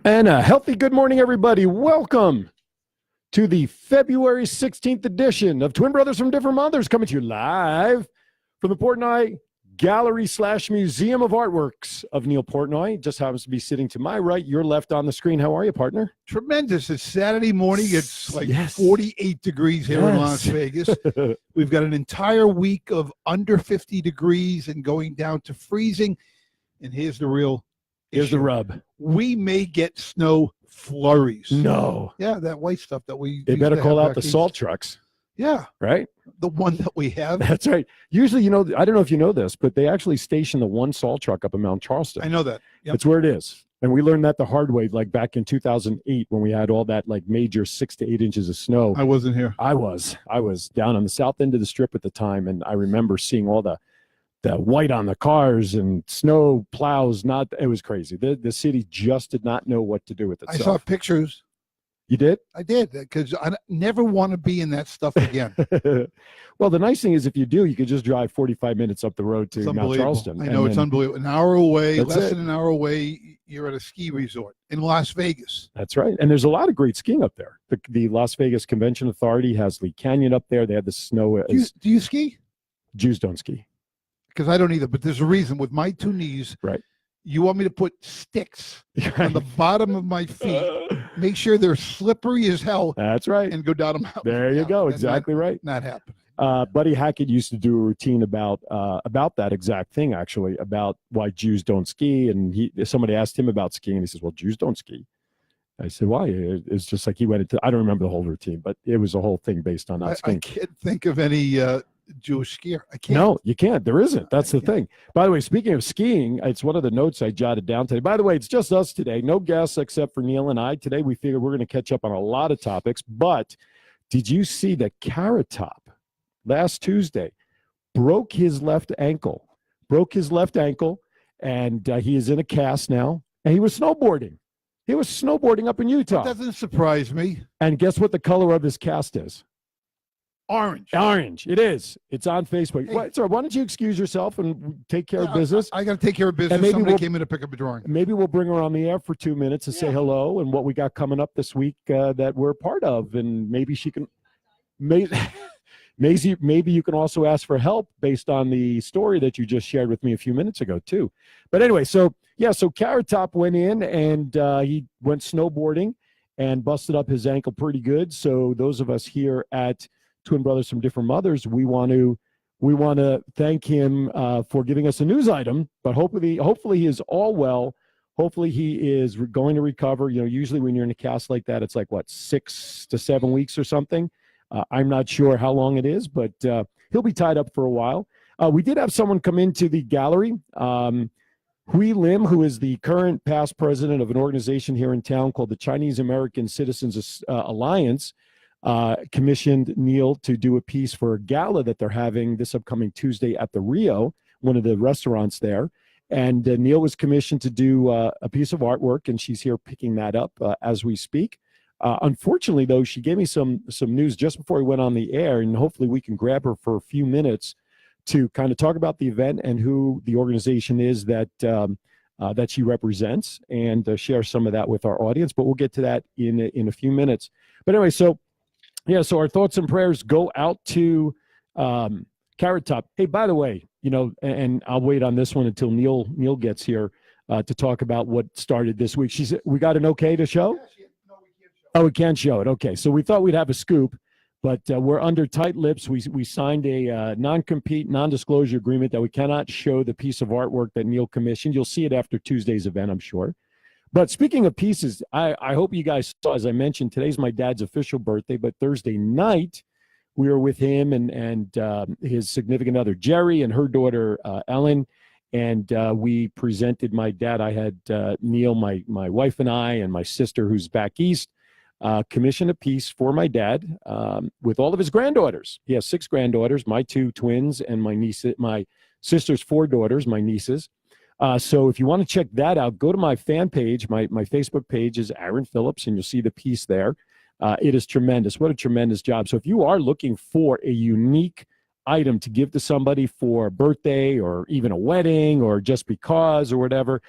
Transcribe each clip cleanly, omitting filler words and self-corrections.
And a healthy good morning, everybody. Welcome to the February 16th edition of Twin Brothers from Different Mothers, coming to you live from the Portnoy Gallery / Museum of Artworks of Neil Portnoy. Just happens to be sitting to my right, your left on the screen. How are you, partner? Tremendous. It's Saturday morning. It's like 48 degrees here in Las Vegas. We've got an entire week of under 50 degrees and going down to freezing. And here's the real Here's the rub. We may get snow flurries. No. Yeah, that white stuff that we They better call out the salt trucks. Yeah. Right? The one that we have. That's right. Usually, I don't know if you know this, but they actually station the one salt truck up in Mount Charleston. I know that. Yep. That's where it is. And we learned that the hard way, like back in 2008 when we had all that like major 6 to 8 inches of snow. I wasn't here. I was down on the south end of the strip at the time, and I remember seeing all the white on the cars and snow plows. It was crazy. The city just did not know what to do with itself. I saw pictures. You did? I did, because I never want to be in that stuff again. Well, the nice thing is if you do, you could just drive 45 minutes up the road to Mount Charleston. I know, it's unbelievable. An hour away, less than an hour away, you're at a ski resort in Las Vegas. That's right. And there's a lot of great skiing up there. The Las Vegas Convention Authority has Lee Canyon up there. They had the snow. Do you ski? Jews don't ski. Because I don't either, but there's a reason. With my two knees, right? You want me to put sticks on the bottom of my feet, make sure they're slippery as hell. That's right. And go down a mountain. There you go. Exactly right. Not happening. Buddy Hackett used to do a routine about that exact thing, actually, about why Jews don't ski. And somebody asked him about skiing, and he says, "Well, Jews don't ski." I said, "Why?" It's just like he went into. I don't remember the whole routine, but it was a whole thing based on not skiing. I can't think of any Jewish skier. I can't. No, you can't. There isn't. That's the thing. By the way, speaking of skiing, it's one of the notes I jotted down today. By the way, it's just us today. No guests except for Neil and I. Today, we figured we're going to catch up on a lot of topics. But did you see that Carrot Top last Tuesday broke his left ankle? And he is in a cast now. And he was snowboarding. He was snowboarding up in Utah. That doesn't surprise me. And guess what the color of his cast is? Orange. It is. It's on Facebook. Hey. Sorry, why don't you excuse yourself and take care of business? I got to take care of business. And maybe Somebody came in to pick up a drawing. Maybe we'll bring her on the air for 2 minutes and say hello and what we got coming up this week that we're part of. And maybe she can, maybe you can also ask for help based on the story that you just shared with me a few minutes ago too. But anyway, so Carrot Top went in and he went snowboarding and busted up his ankle pretty good. So those of us here at Twin Brothers from Different Mothers, we want to thank him for giving us a news item. But hopefully he is all well. Hopefully he is going to recover. Usually when you're in a cast like that, it's like 6 to 7 weeks or something. I'm not sure how long it is, but he'll be tied up for a while. We did have someone come into the gallery. Hui Lim, who is the current past president of an organization here in town called the Chinese American Citizens Alliance, commissioned Neil to do a piece for a gala that they're having this upcoming Tuesday at the Rio, one of the restaurants there. And Neil was commissioned to do a piece of artwork, and she's here picking that up as we speak. Unfortunately, though, she gave me some news just before we went on the air, and hopefully we can grab her for a few minutes to kind of talk about the event and who the organization is that she represents, and share some of that with our audience. But we'll get to that in a few minutes. But anyway, so our thoughts and prayers go out to Carrot Top. Hey, by the way, and I'll wait on this one until Neil gets here to talk about what started this week. She said, we got an okay to show? Oh, we can't show it. Okay, so we thought we'd have a scoop, but we're under tight lips. We signed a non-compete, non-disclosure agreement that we cannot show the piece of artwork that Neil commissioned. You'll see it after Tuesday's event, I'm sure. But speaking of pieces, I hope you guys saw, as I mentioned, today's my dad's official birthday, but Thursday night we were with him and his significant other, Jerry, and her daughter, Ellen, and we presented my dad. I had Neil, my wife and I, and my sister, who's back east, commission a piece for my dad with all of his granddaughters. He has 6 granddaughters, my 2 twins, and my sister's 4 daughters, my nieces. So if you want to check that out, go to my fan page. My Facebook page is Aaron Phillips, and you'll see the piece there. It is tremendous. What a tremendous job. So if you are looking for a unique item to give to somebody for a birthday or even a wedding or just because or whatever,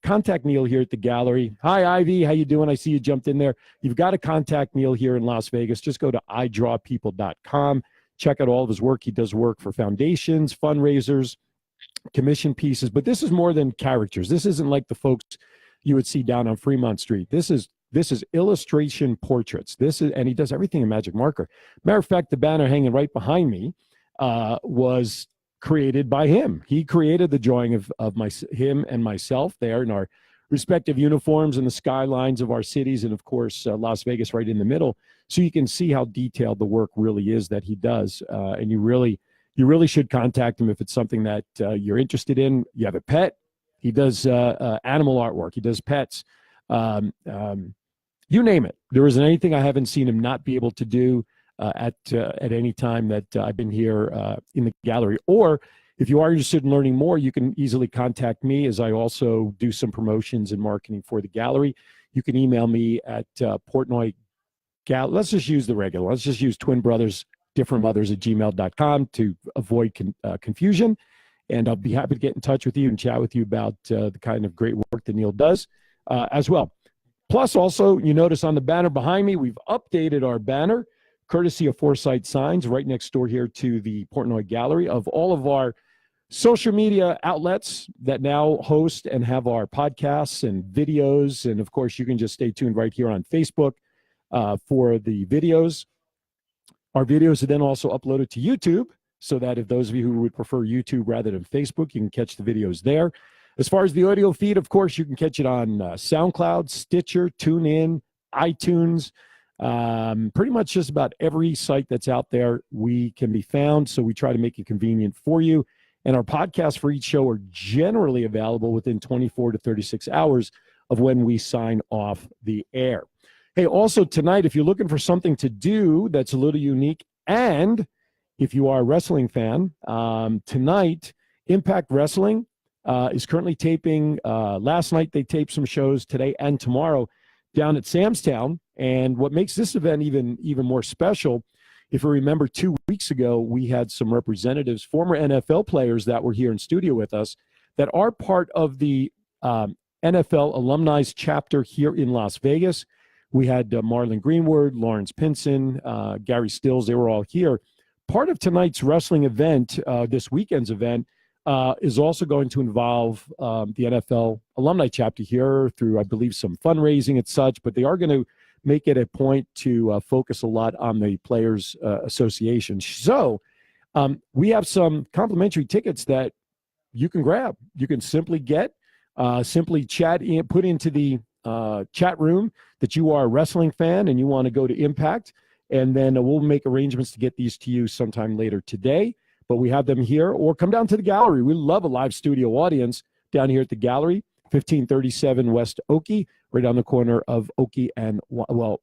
contact Neil here at the gallery. Hi, Ivy. How you doing? I see you jumped in there. You've got to contact Neil here in Las Vegas. Just go to idrawpeople.com. Check out all of his work. He does work for foundations, fundraisers, commission pieces. But this is more than characters. This isn't like the folks you would see down on Fremont Street. This is illustration portraits. And he does everything in magic marker. Matter of fact, the banner hanging right behind me was created by him. He created the drawing of him and myself there in our respective uniforms and the skylines of our cities, and of course Las Vegas right in the middle. So you can see how detailed the work really is that he does, and you really should contact him if it's something that you're interested in. You have a pet. He does animal artwork. He does pets. You name it. There isn't anything I haven't seen him not be able to do at any time that I've been here in the gallery. Or if you are interested in learning more, you can easily contact me, as I also do some promotions and marketing for the gallery. You can email me at Portnoy Gallery. Let's just use the regular. Let's just use Twin Brothers Different Mothers at gmail.com to avoid confusion. And I'll be happy to get in touch with you and chat with you about the kind of great work that Neil does as well. Plus, also, you notice on the banner behind me, we've updated our banner, courtesy of Foresight Signs, right next door here to the Portnoy Gallery, of all of our social media outlets that now host and have our podcasts and videos. And, of course, you can just stay tuned right here on Facebook for the videos. Our videos are then also uploaded to YouTube, so that if those of you who would prefer YouTube rather than Facebook, you can catch the videos there. As far as the audio feed, of course, you can catch it on SoundCloud, Stitcher, TuneIn, iTunes, pretty much just about every site that's out there we can be found. So we try to make it convenient for you. And our podcasts for each show are generally available within 24 to 36 hours of when we sign off the air. Hey, also tonight, if you're looking for something to do that's a little unique, and if you are a wrestling fan, tonight, Impact Wrestling is currently taping. Last night they taped some shows, today and tomorrow, down at Sam's Town. And what makes this event even more special, if you remember 2 weeks ago, we had some representatives, former NFL players that were here in studio with us that are part of the NFL alumni chapter here in Las Vegas. We had Marlon Greenwood, Lawrence Pinson, Gary Stills. They were all here. Part of tonight's wrestling event, this weekend's event, is also going to involve the NFL alumni chapter here through, I believe, some fundraising and such, but they are going to make it a point to focus a lot on the Players Association. So we have some complimentary tickets that you can grab. You can simply get, simply put into the chat room that you are a wrestling fan and you want to go to Impact, and then we'll make arrangements to get these to you sometime later today. But we have them here, or come down to the gallery. We love a live studio audience down here at the gallery, 1537 West Oakey, right on the corner of Oakey and,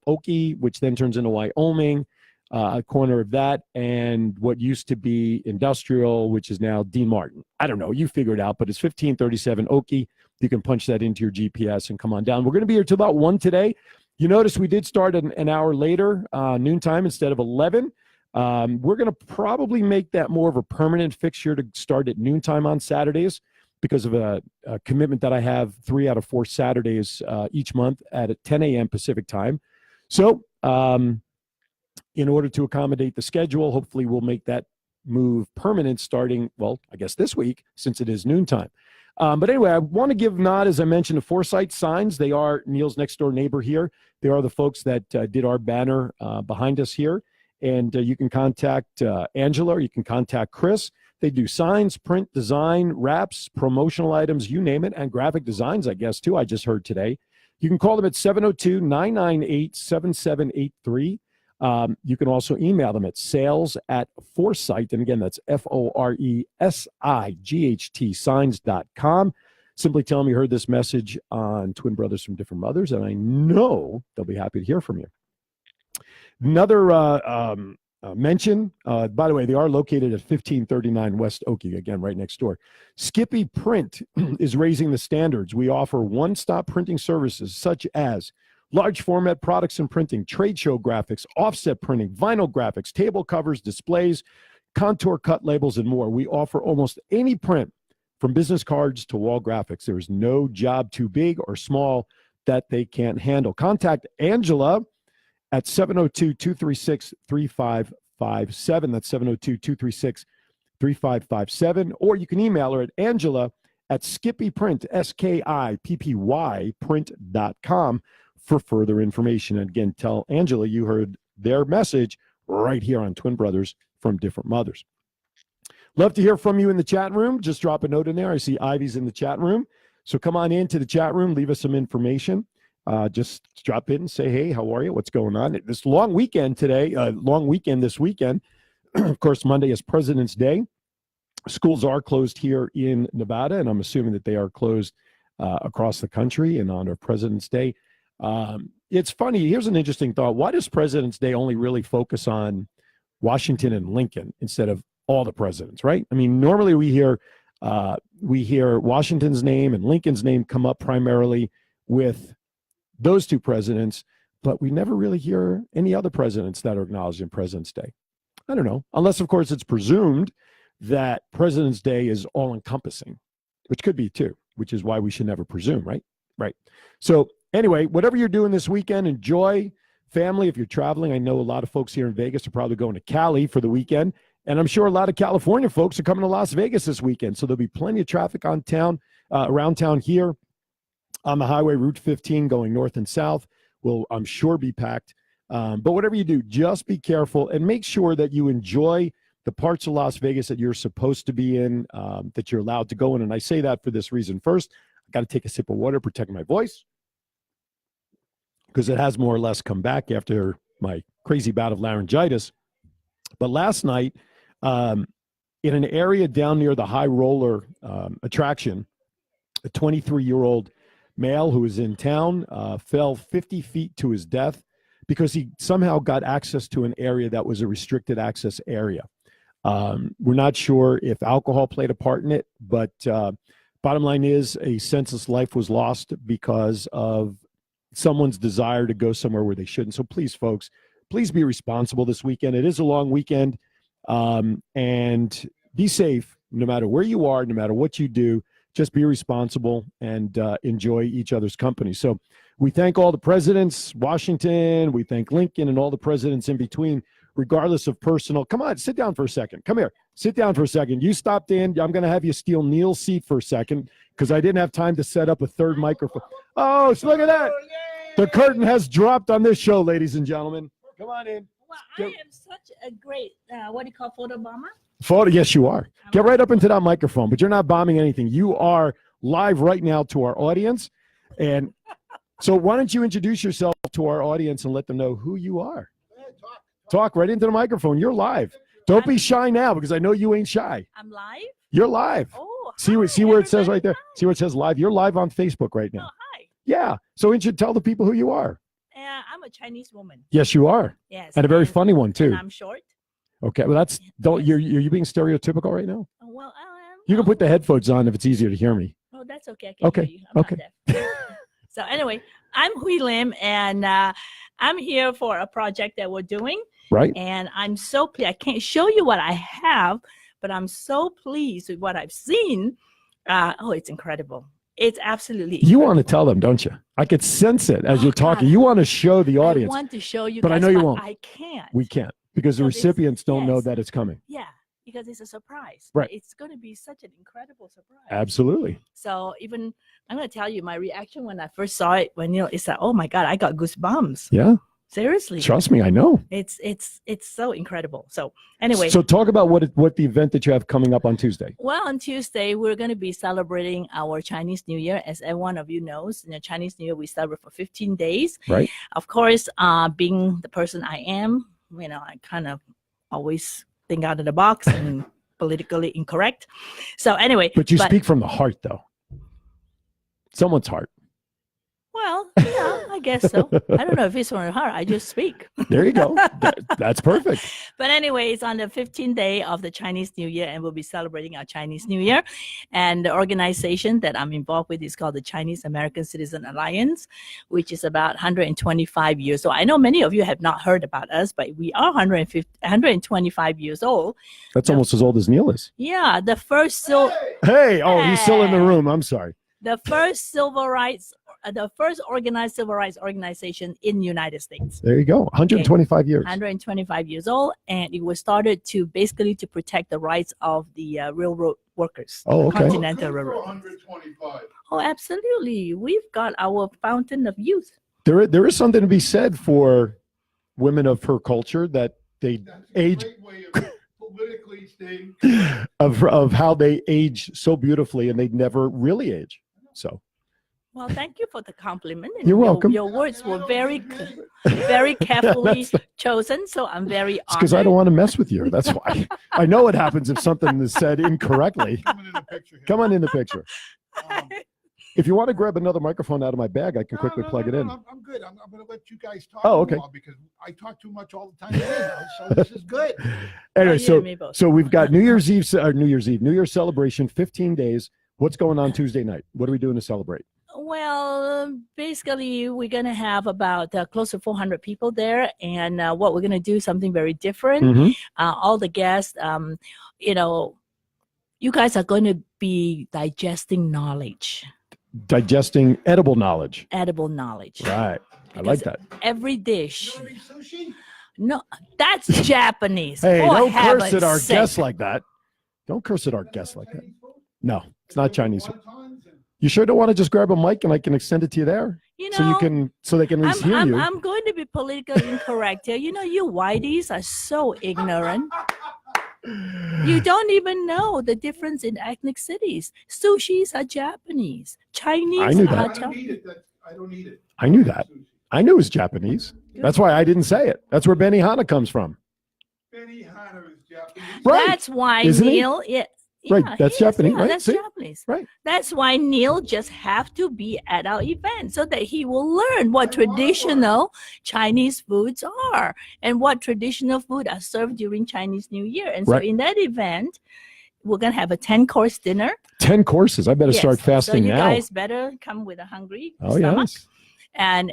Oakey, which then turns into Wyoming, a corner of that, and what used to be Industrial, which is now Dean Martin. I don't know. You figure it out, but it's 1537 Oakey. You can punch that into your GPS and come on down. We're going to be here till about 1 today. You notice we did start an hour later, noontime instead of 11. We're going to probably make that more of a permanent fixture to start at noontime on Saturdays because of a commitment that I have 3 out of 4 Saturdays each month at 10 a.m. Pacific time. So in order to accommodate the schedule, hopefully we'll make that move permanent starting, well, I guess this week, since it is noontime. But anyway, I want to give nod, as I mentioned, to Foresight Signs. They are Neil's next door neighbor here. They are the folks that did our banner behind us here. And you can contact Angela, or you can contact Chris. They do signs, print, design, wraps, promotional items, you name it, and graphic designs, I guess, too, I just heard today. You can call them at 702-998-7783. You can also email them at sales@Foresight, and again, that's FORESIGHT signs.com. Simply tell them you heard this message on Twin Brothers from Different Mothers, and I know they'll be happy to hear from you. Another mention, by the way, they are located at 1539 West Oakey, again, right next door. Skippy Print is raising the standards. We offer one-stop printing services such as large format products and printing, trade show graphics, offset printing, vinyl graphics, table covers, displays, contour cut labels, and more. We offer almost any print From business cards to wall graphics, there is no job too big or small that they can't handle. Contact Angela at 702-236-3557. That's 702-236-3557. Or you can email her at Angela at skippyprint, SKIPPY print.com for further information. And again, tell Angela you heard their message right here on Twin Brothers from Different Mothers. Love to hear from you in the chat room. Just drop a note in there. I see Ivy's in the chat room. So come on into the chat room, leave us some information. Just drop in and say, hey, how are you? What's going on? This long weekend today, long weekend this weekend. Of course, Monday is President's Day. Schools are closed here in Nevada, and I'm assuming that they are closed across the country in honor of President's Day. It's funny. Here's an interesting thought. Why does President's Day only really focus on Washington and Lincoln instead of all the presidents, right? I mean, normally we hear Washington's name and Lincoln's name come up primarily with those two presidents, but we never really hear any other presidents that are acknowledged in President's Day. I don't know, unless, of course, it's presumed that President's Day is all-encompassing, which could be too, which is why we should never presume, right? Right. So anyway, whatever you're doing this weekend, enjoy family. If you're traveling, I know a lot of folks here in Vegas are probably going to Cali for the weekend, and I'm sure a lot of California folks are coming to Las Vegas this weekend. So there'll be plenty of traffic on town, around town here on the highway, Route 15, going north and south. Will, I'm sure, be packed. But whatever you do, just be careful and make sure that you enjoy the parts of Las Vegas that you're supposed to be in, that you're allowed to go in. And I say that for this reason. First, I got to take a sip of water, protect my voice, because it has more or less come back after my crazy bout of laryngitis. But last night, in an area down near the High Roller attraction, a 23-year-old male who was in town fell 50 feet to his death because he somehow got access to an area that was a restricted access area. We're not sure if alcohol played a part in it, but bottom line is a senseless life was lost because of someone's desire to go somewhere where they shouldn't. So please, folks, please be responsible this weekend. It is a long weekend, and be safe no matter where you are, no matter what you do. Just be responsible and enjoy each other's company. So we thank all the presidents, Washington, we thank Lincoln and all the presidents in between, regardless of personal. Come on, sit down for a second. Come here. Sit down for a second. You stopped in. I'm going to have you steal Neil's seat for a second because I didn't have time to set up a third microphone. Oh, so look at that. The curtain has dropped on this show, ladies and gentlemen. Come on in. Well, I am such a great, what do you call, photo bomber? Photo, yes, you are. Get right up into that microphone, but you're not bombing anything. You are live right now to our audience. And so why don't you introduce yourself to our audience and let them know who you are? Talk right into the microphone. You're live. Don't be shy now because I know you ain't shy. I'm live? You're live. Oh, see where it says right there? See where it says live? You're live on Facebook right now. Oh, hi. Yeah. So you should tell the people who you are. I'm a Chinese woman. Yes, you are. Yes. And a very funny one, too. And I'm short. Okay. Well, that's, don't, you're being stereotypical right now? Well, you can put the headphones on if it's easier to hear me. Oh, that's okay. I can Okay. hear you. I'm Okay. not deaf. So anyway, I'm Hui Lim, and I'm here for a project that we're doing. Right. And I'm so pleased. I can't show you what I have, but I'm so pleased with what I've seen. Oh, it's incredible. It's absolutely incredible. You want to tell them, don't you? I could sense it as you're talking. God. You want to show the audience. I want to show you but guys, I know you won't. I can't. We can't because the Because it's- recipients don't know yes. that it's coming. Yeah, because it's a surprise. Right. It's going to be such an incredible surprise. Absolutely. So even, I'm going to tell you my reaction when I first saw it, when, it's like, oh my God, I got goosebumps. Yeah. Seriously. Trust me, I know. It's so incredible. So anyway. So talk about what the event that you have coming up on Tuesday. Well, on Tuesday, we're going to be celebrating our Chinese New Year. As every one of you knows, in the Chinese New Year, we celebrate for 15 days. Right. Of course, being the person I am, I kind of always think out of the box and politically incorrect. So anyway. But you speak from the heart, though. Someone's heart. Well, yeah, I guess so. I don't know if it's from her. I just speak. There you go. That's perfect. But anyway, it's on the 15th day of the Chinese New Year, and we'll be celebrating our Chinese New Year. And the organization that I'm involved with is called the Chinese American Citizen Alliance, which is about 125 years old. I know many of you have not heard about us, but we are 125 years old. That's almost as old as Neil is. Yeah, the first Hey, oh, he's still in the room. I'm sorry. the first organized civil rights organization in the United States. There you go. 125 years. 125 years old, and it was started to basically to protect the rights of the railroad workers. Oh, okay. Continental Railroad. 125. Oh, absolutely. We've got our fountain of youth. There is something to be said for women of her culture that they That's a age great way of politically staying. of how they age so beautifully and they never really age. So Well, thank you for the compliment. And You're welcome. Your words were very carefully chosen, so I'm very it's because I honored. don't want to mess with you. That's why. I know what happens if something is said incorrectly. Coming in the picture here. Come on in the picture. Um, If you want to grab another microphone out of my bag, I can no, quickly no, plug no, it in. no, I'm good. I'm going to let you guys talk. Oh, a okay. while because I talk too much all the time anyhow, so this is good. Anyway, You so and me both. so we've got New Year's celebration, 15 days. What's going on Tuesday night? What are we doing to celebrate? Well, basically, we're going to have about close to 400 people there. And what we're going to do, something very different. Mhm. All the guests, you guys are going to be digesting knowledge, Digesting edible knowledge. edible knowledge. Right. I like that. Every dish. You wanna eat sushi? No, that's Japanese. Hey, For don't curse heaven's at our sake. guests like that. Don't curse at our guests like that. No, it's not Chinese. Wontons and- You sure don't want to just grab a mic and I can extend it to you there? You know, So they can at least hear you. I'm going to be politically incorrect here. You know, you whiteys are so ignorant. You don't even know the difference in ethnic cities. Sushis are Japanese. Chinese I knew are that. I don't need it. I don't need it. I knew that. I knew it was Japanese. That's why I didn't say it. That's where Benihana comes from. Benihana is Japanese. Right. That's why Isn't he? Neil. Right, Yeah, that's he is. Japanese, Yeah, right? That's See? Japanese. Right. That's why Neil just have to be at our event so that he will learn what I want traditional Chinese foods are and what traditional food are served during Chinese New Year. And so Right. in that event, we're gonna have a 10-course dinner. 10 courses. I better start Yes. fasting so you now. guys better come with a hungry Oh, stomach. yes. And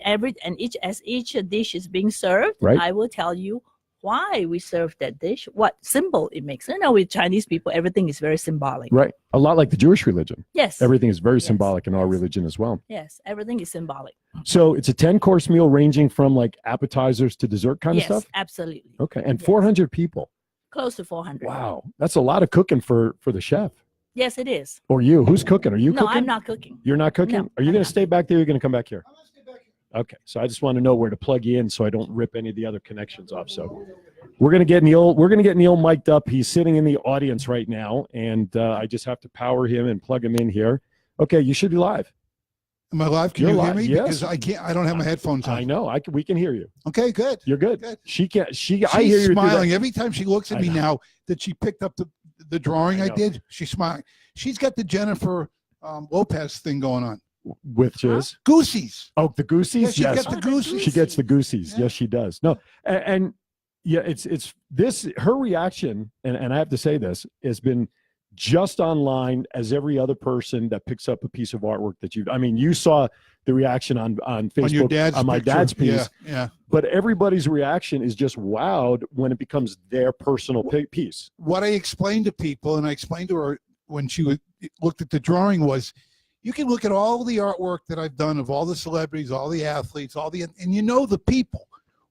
each dish is being served, Right. I will tell you why we serve that dish, what symbol it makes. You know, with Chinese people, everything is very symbolic. Right. A lot like the Jewish religion. Yes. Everything is very Yes. symbolic in our Yes. religion as well. Yes, everything is symbolic. So it's a 10-course meal ranging from like appetizers to dessert kind Yes, of stuff? absolutely. Okay. And Yes. 400 people. Close to 400. Wow. That's a lot of cooking for the chef. Yes, it is. Or you. Who's cooking? Are you No, cooking? I'm not cooking. You're not cooking? No, Are you I'm going to not. stay back there? Or you're going to come back here? I'm gonna stay back here. Okay. So I just want to know where to plug you in so I don't rip any of the other connections off. So we're going to get Neil mic'd up. He's sitting in the audience right now, and I just have to power him and plug him in here. Okay, you should be live. Am I live? Can You're you hear live, me? yes. Because I don't have my headphones I on. know. We can hear you. Okay, good. You're good. Good. She can't. I She's hear you through that- smiling every time she looks at I me know. now that she picked up the drawing I I know. did. She's smiling. She's got the Jennifer Lopez thing going on. Which is Goosies. oh the goosies. Yeah, she yes, gets the goosies. she gets the goosies. Yeah. Yes, she does. No, and yeah, it's this her reaction, and I have to say this has been just online as every other person that picks up a piece of artwork that you saw the reaction on Facebook On your dad's my picture. dad's piece, Yeah. but everybody's reaction is just wowed when it becomes their personal piece. What I explained to people, and I explained to her when she looked at the drawing, was you can look at all the artwork that I've done of all the celebrities, all the athletes, and you know the people.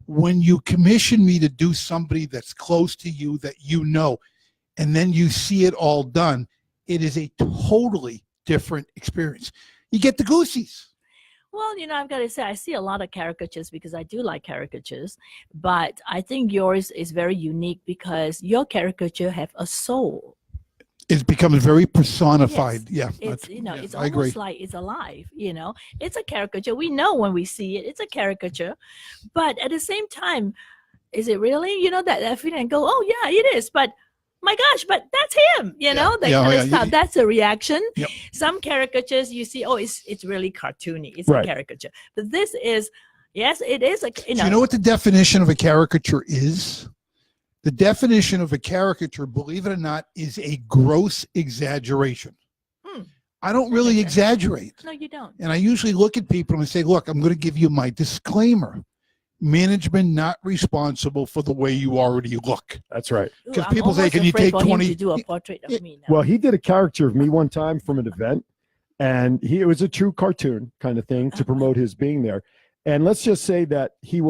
When you commission me to do somebody that's close to you that you know, and then you see it all done, it is a totally different experience. You get the goosies. Well, I've got to say, I see a lot of caricatures because I do like caricatures, but I think yours is very unique because your caricature have a soul. It becomes very personified. Yeah, It's, that's- it's I agree. almost like it's alive, It's a caricature. We know when we see it, it's a caricature. But at the same time, is it really? That feeling and go, oh, yeah, it is. But my gosh, but that's him, you know, that Yeah, kind yeah, of stuff. yeah. That's a reaction. Yep. Some caricatures you see, oh, it's really cartoony. It's Right. a caricature. But this is, yes, it is a, Do you know what the definition of a caricature is? The definition of a caricature, believe it or not, is a gross exaggeration. I don't really exaggerate. No, you don't. And I usually look at people and I say, look, I'm going to give you my disclaimer. Management not responsible for the way you already look. That's right. Because I'm people say, almost can you afraid take for him 20 to do a portrait of me now. Well, he did a caricature of me one time from an event, and it was a true cartoon kind of thing to promote his being there. And let's just say that he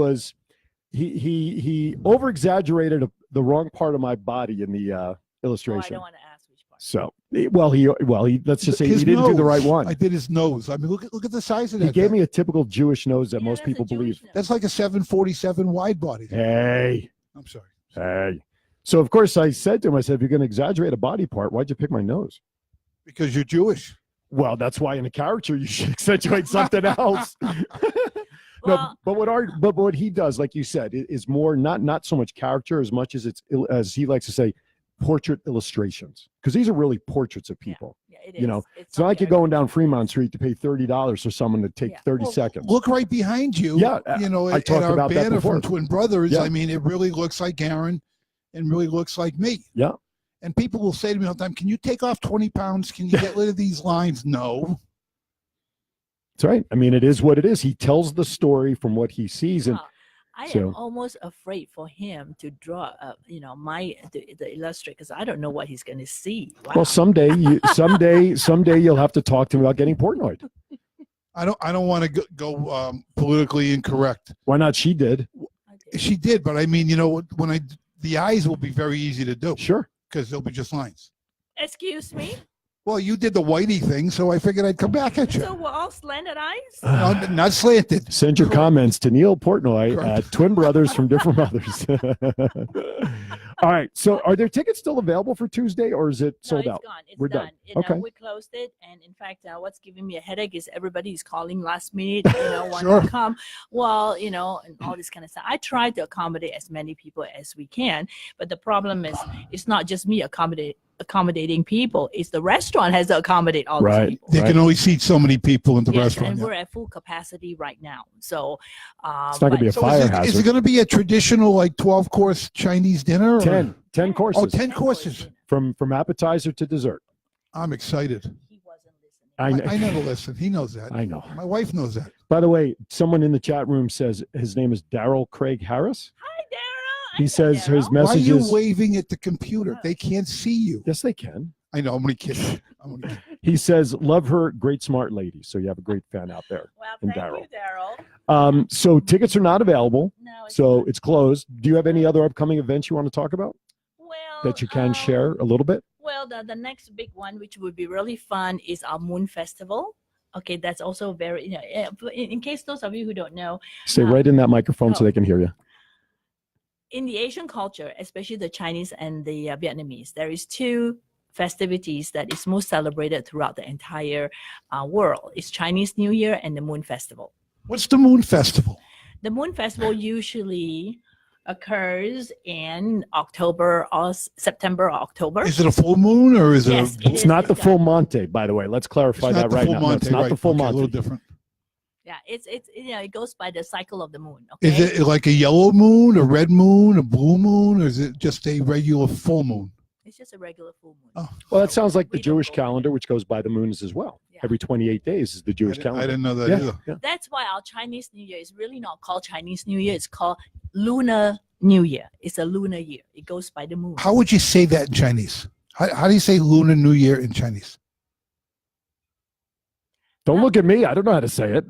over exaggerated the wrong part of my body in the Oh, I illustration. don't want to ask which part. So, he let's just say His he didn't do the right nose. one. I did his nose. I mean, look at the size of that. He gave thing. me a typical Jewish nose that Yeah, most that's a people Jewish believe. nose. That's like a 747 wide body. Hey, I'm sorry. hey. So of course I said to him, I said, if you're going to exaggerate a body part, why'd you pick my nose? Because you're Jewish. Well, that's why in a caricature you should accentuate something else. Well, but what he does, like you said, is more not so much character as much as as he likes to say, portrait illustrations, because these are really portraits of people. yeah, it you know, is. It's not like you're something going down Fremont Street to pay $30 for someone to take Yeah. 30 Well, seconds. Look right behind you. Yeah, You know, I at talked our about that banner before. from Twin Brothers. Yeah. I mean, it really looks like Aaron and really looks like me. Yeah. And people will say to me all the time, can you take off 20 pounds? Can you get rid of these lines? No. That's right. I mean, it is what it is. He tells the story from what he sees, and Well, I so- am almost afraid for him to draw, the illustrator, because I don't know what he's going to see. Wow. well, someday you'll have to talk to him about getting Portnoy. I don't want to go politically incorrect. Why not? She did. I did. She did, but I mean, you know, the eyes will be very easy to do Sure. because they'll be just lines. Excuse me? Well, you did the whitey thing, so I figured I'd come back at you. So we're all slanted eyes? No, not slanted. Send your comments to Neil Portnoy Correct. at Twin Brothers from Different Mothers. All right. So are there tickets still available for Tuesday, or is it sold no, out? it's gone. It's We're done. done. You know, Okay. we closed it. And in fact, what's giving me a headache is everybody's calling last minute, want Sure. to come. Well, and all this kind of stuff. I try to accommodate as many people as we can. But the problem is, it's not just me accommodating people. It's the restaurant has to accommodate all Right. these people. They can only seat so many people in the Yes, restaurant. and yeah. we're at full capacity right now. So It's not going to be a So fire is hazard. it going to be a traditional like 12-course Chinese dinner? Or? 10 courses Oh, 10 courses. from appetizer to dessert. I'm excited. He wasn't listening. I I know. never listen. He knows that. I know. My wife knows that. By the way, someone in the chat room says his name is Daryl Craig Harris. Hi, Daryl. He I know says his Daryl. Why are you messages. waving at the computer? They can't see you. Yes, they can. I know. I'm only kidding. I'm only kidding. He says, love her, great smart lady. So you have a great fan out there. Well, and thank Daryl. you, Daryl. So tickets are not available. No, So not. it's closed. Do you have any other upcoming events you want to talk about well, that you can share a little bit? Well, the next big one, which would be really fun, is our Moon Festival. Okay, that's also very, in case those of you who don't know, Stay right in that microphone so oh. they can hear you. in the Asian culture, especially the Chinese and the Vietnamese, there is two festivities that is most celebrated throughout the entire world. It's Chinese New Year and the Moon Festival. What's the Moon Festival? The Moon Festival usually occurs in October or September or October. Is it a full moon or is Yes, it it a? It's is. not the full Monte, by the way. Let's clarify It's that not the right full now. No, Monte, it's not right. the full Okay, a little Monte. different. Yeah, it's it goes by the cycle of the moon. Okay. Is it like a yellow moon, a red moon, a blue moon, or is it just a regular full moon? It's just a regular full moon. Oh. Well, that sounds like the We don't Jewish go by calendar, which goes by the moons as well. Yeah. Every 28 days is the Jewish I calendar. didn't know that Yeah, either. yeah. That's why our Chinese New Year is really not called Chinese New Year. It's called Lunar New Year. It's a lunar year. It goes by the moon. How would you say that in Chinese? How do you say Lunar New Year in Chinese? Don't look at me. I don't know how to say it.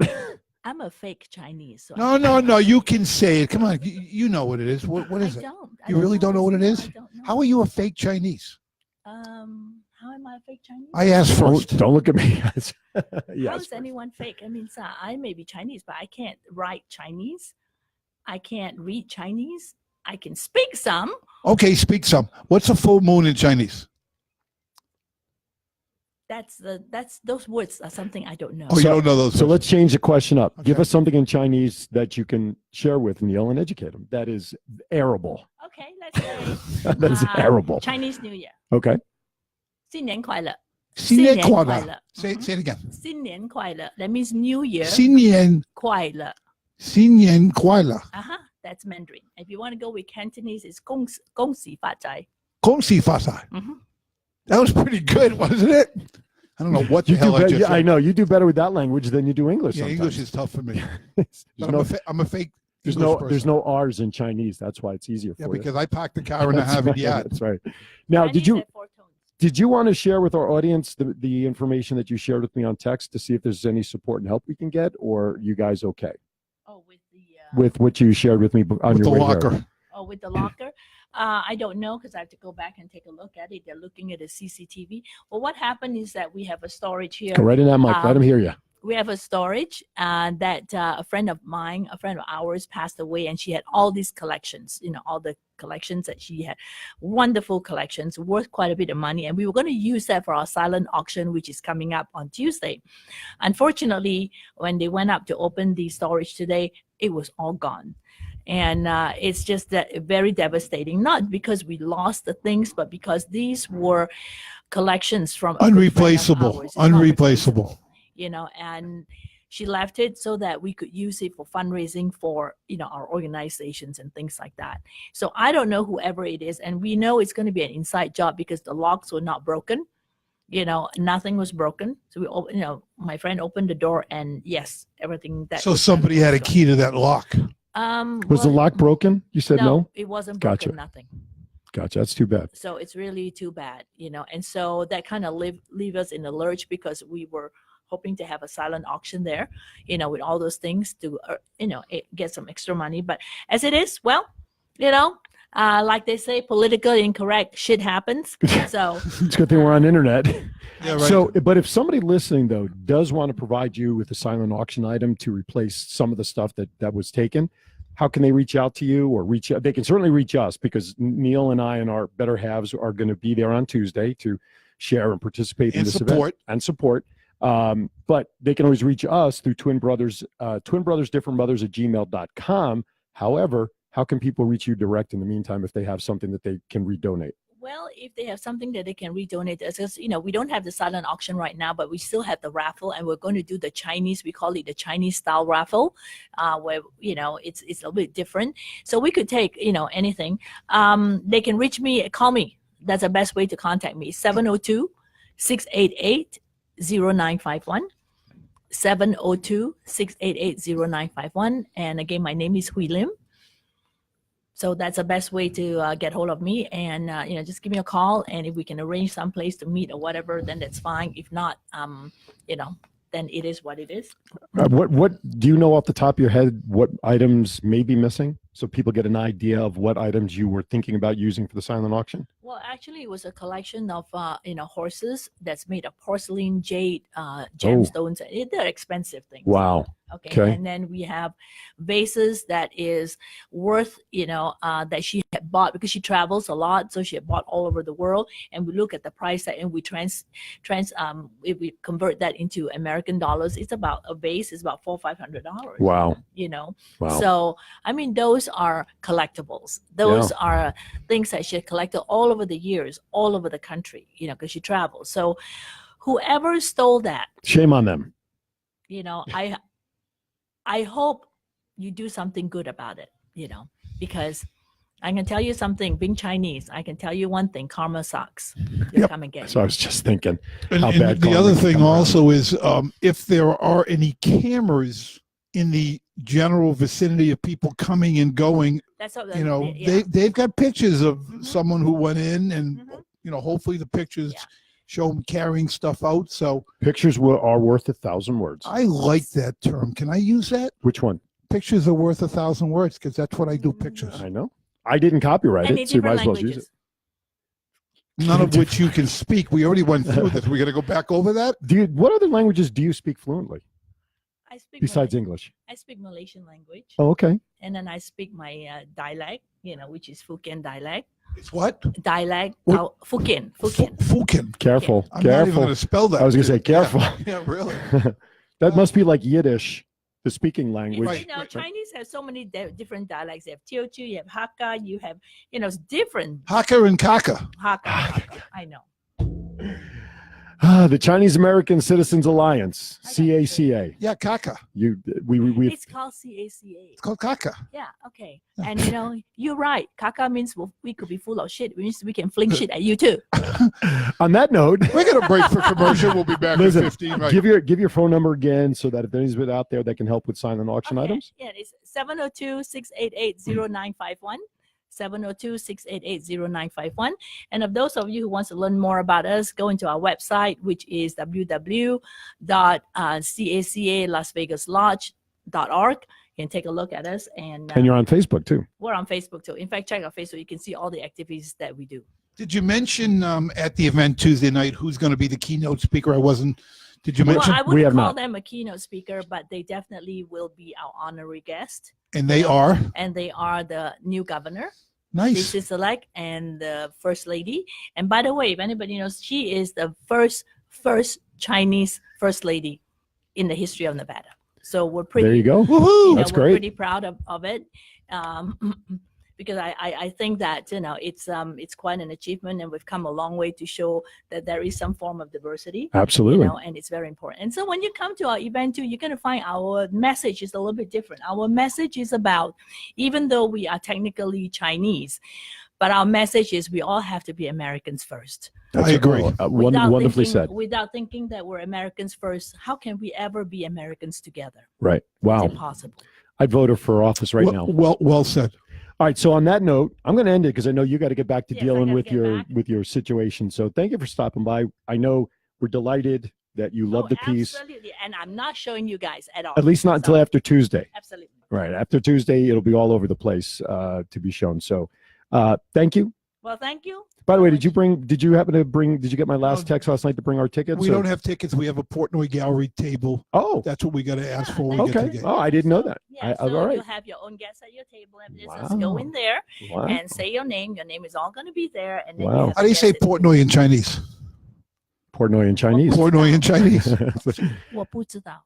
I'm a fake Chinese. So No. You can say it. Come on. You know what it is. What is I it? don't. I You really don't know what it is? I don't know. How are you a fake Chinese? How am I a fake Chinese? I asked first. Don't look at me. How Yes. is anyone fake? I mean, sir, I may be Chinese, but I can't write Chinese. I can't read Chinese. I can speak some. Okay, speak some. What's a full moon in Chinese? that's those words are something I don't know. Oh, you don't know those. So let's change the question up. Give Okay. us something in Chinese that you can share with Neil and educate him. That is arable. Okay, let's say That is arable. Chinese New Year. Okay. 新年快乐. 新年快乐. 快乐. Say it again. 新年快乐. That means New Year. 新年快乐. 新年快乐. That's Mandarin. If you want to go with Cantonese, it's 恭喜发财. 恭喜发财. That was pretty good, wasn't it? I don't know what the You do hell I bet- just yeah, I said. know you do better with that language than you do English. Yeah, sometimes. English is tough for me. There's But no, I'm a fake there's English no, person. there's no R's in Chinese. That's why it's easier Yeah, for you. because I parked the car and I That's haven't right, yet. That's right. Now, Chinese have 4 tones. did you want to share with our audience the information that you shared with me on text to see if there's any support and help we can get, or you guys okay Oh, with the with what you shared with me on With the your way locker. here? with the locker. I don't know because I have to go back and take a look at it. They're looking at the CCTV. Well, what happened is that we have a storage here. Go right in that mic. Let him hear you. We have a storage that a friend of ours passed away, and she had all these collections, all the collections that she had, wonderful collections worth quite a bit of money. And we were going to use that for our silent auction, which is coming up on Tuesday. Unfortunately, when they went up to open the storage today, it was all gone. And it's just that very devastating, not because we lost the things, but because these were collections from a good friend of Unreplaceable. ours. It's Unreplaceable. And she left it so that we could use it for fundraising for our organizations and things like that. So I don't know whoever it is, and we know it's going to be an inside job because the locks were not broken. Nothing was broken. So we my friend opened the door, and yes, everything that So somebody had a key to that lock. Was the lock broken? You said no? It wasn't Gotcha. broken. Nothing. Gotcha. That's too bad. So it's really too bad, and so that kind of leave us in the lurch because we were hoping to have a silent auction there, with all those things to, get some extra money. But as it is, well, like they say, politically incorrect shit happens. So It's a good thing we're on internet. Yeah, right. So, but if somebody listening though does want to provide you with a silent auction item to replace some of the stuff that was taken, how can they reach out to you or reach out? They can certainly reach us because Neil and I and our better halves are going to be there on Tuesday to share and participate in And this support. event and support. But they can always reach us through Twin Brothers Different Mothers at gmail.com. However, how can people reach you direct in the meantime if they have something that they can redonate? well, if they have something that they can redonate, it's just, we don't have the silent auction right now, but we still have the raffle, and we're going to do the Chinese, we call it the Chinese style raffle, where, it's a little bit different. So we could take, anything. They can reach me, call me. That's the best way to contact me. 702-688-0951. 702-688-0951. And again, my name is Hui Lim. So that's the best way to get hold of me. And, just give me a call. And if we can arrange some place to meet or whatever, then that's fine. If not, then it is what it is. What do you know off the top of your head what items may be missing, so people get an idea of what items you were thinking about using for the silent auction? Well, actually, it was a collection of horses that's made of porcelain, jade, gemstones. They're expensive things. Wow. Okay. And then we have vases that is worth, that she had bought because she travels a lot. So she had bought all over the world. And we look at the price and we if we convert that into American dollars, it's about a vase is about $400 or $500. Wow. Wow. So, I mean, those are collectibles. Those are things that she had collected all over the years, all over the country, because she travels. So whoever stole that, shame on them. I hope you do something good about it, because I can tell you something, being Chinese, I can tell you one thing, karma sucks. They'll come and get So you. I was just thinking And how bad the karma other can thing come around. also is if there are any cameras in the general vicinity of people coming and going, That's what, they've got pictures of someone who went in and, Mhm. hopefully the pictures Yeah. show them carrying stuff out. So Pictures are worth 1,000 words. I like that term. Can I use that? Which one? Pictures are worth 1,000 words because that's what I do, pictures. I know. I didn't copyright and it, in so you might different as well use it. languages. None of which you can speak. We already went through this. We're going to go back over that? What other languages do you speak fluently I speak besides Malay- English? I speak Malaysian language, Oh, okay. and then I speak my dialect, which is Hokkien dialect. It's what? dialect. What? Fukian. Fukin. Careful, I'm not even careful. going to spell that. I was going to say, Yeah. careful. Yeah, really. That must be like Yiddish, the speaking language. Right. Chinese have so many different dialects. You have Teochew, you have Hakka, you have, it's different. Haka and Kaka. Hakka. I know. The Chinese American Citizens Alliance, CACA. Yeah, Kaka. We It's called CACA. It's called Kaka. Yeah, okay. And you're right. Kaka means we could be full of shit. It means we can fling shit at you too. on that note, We're going to break for commercial. We'll be back listen, in 15. Right. give your phone number again so that if there's anybody out there that can help with silent auction items. Yeah, it's 702-688-0951. 702-688-0951. And of those of you who wants to learn more about us, go into our website, which is www.cacalasvegaslodge.org. You can take a look at us. And And you're on Facebook too. we're on Facebook too. In fact, check our Facebook. You can see all the activities that we do. Did you mention at the event Tuesday night who's going to be the keynote speaker? I wasn't. Did you mention? Well, I We have wouldn't call not. them a keynote speaker, but they definitely will be our honorary guest. And they are And they are the new governor. nice. This is elect and the first lady. And by the way, if anybody knows, she is the first Chinese first lady in the history of Nevada. So we're pretty. There you go. Woohoo! That's we're great. pretty proud of it. Because I think that it's quite an achievement, and we've come a long way to show that there is some form of diversity. Absolutely. And it's very important. And so when you come to our event too, you're going to find our message is a little bit different. Our message is about, even though we are technically Chinese, but our message is we all have to be Americans first. That's I agree. Wonderfully said. Without thinking that we're Americans first, how can we ever be Americans together? Right. Wow. It's impossible. I'd vote her for office right now. Well said. All right. So on that note, I'm going to end it because I know you got to get back to Yes, I dealing gotta with get your back. with your situation. So thank you for stopping by. I know we're delighted that you love the piece. Absolutely. And I'm not showing you guys at all. At least not until So, after Tuesday. Absolutely. Right. After Tuesday, it'll be all over the place to be shown. So thank you. Well, thank you. By the way, so did you get my last text last night to bring our tickets? We or- don't have tickets. We have a Portnoy gallery table. Oh, That's what we got to ask for. When we get okay. to the Oh, I didn't know that. Yeah, all so right. you'll have your own guests at your table. And just go Wow. in there Wow. and say your name. Your name is all going to be there. And then Wow. you have How do you to say guess it. Portnoy in Chinese? Portnoy in Chinese. Portnoy in Chinese. 我不知道.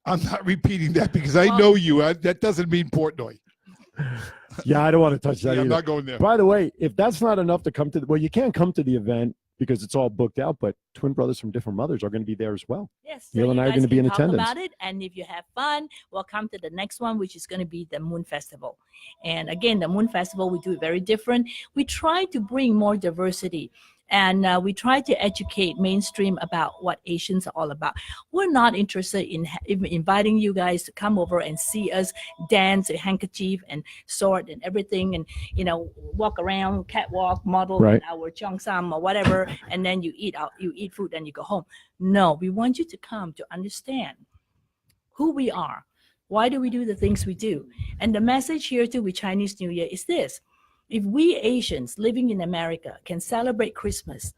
I'm not repeating that because I know you. That doesn't mean Portnoy. Yeah, I don't want to touch that Yeah, I'm either. not going there. By the way, if that's not enough to come to well, you can't come to the event because it's all booked out, but twin brothers from different mothers are going to be there as well. Yes. Neil so and you I are guys gonna be can in talk attendance. about it. And if you have fun, we'll come to the next one, which is going to be the Moon Festival. And again, the Moon Festival, we do it very different. We try to bring more diversity. And we try to educate mainstream about what Asians are all about. We're not interested in inviting you guys to come over and see us dance a handkerchief and sword and everything, and walk around, catwalk, model Right. in our cheongsam or whatever, and then you eat food and you go home. No, we want you to come to understand who we are. Why do we do the things we do? And the message here too with Chinese New Year is this. If we Asians living in America can celebrate Christmas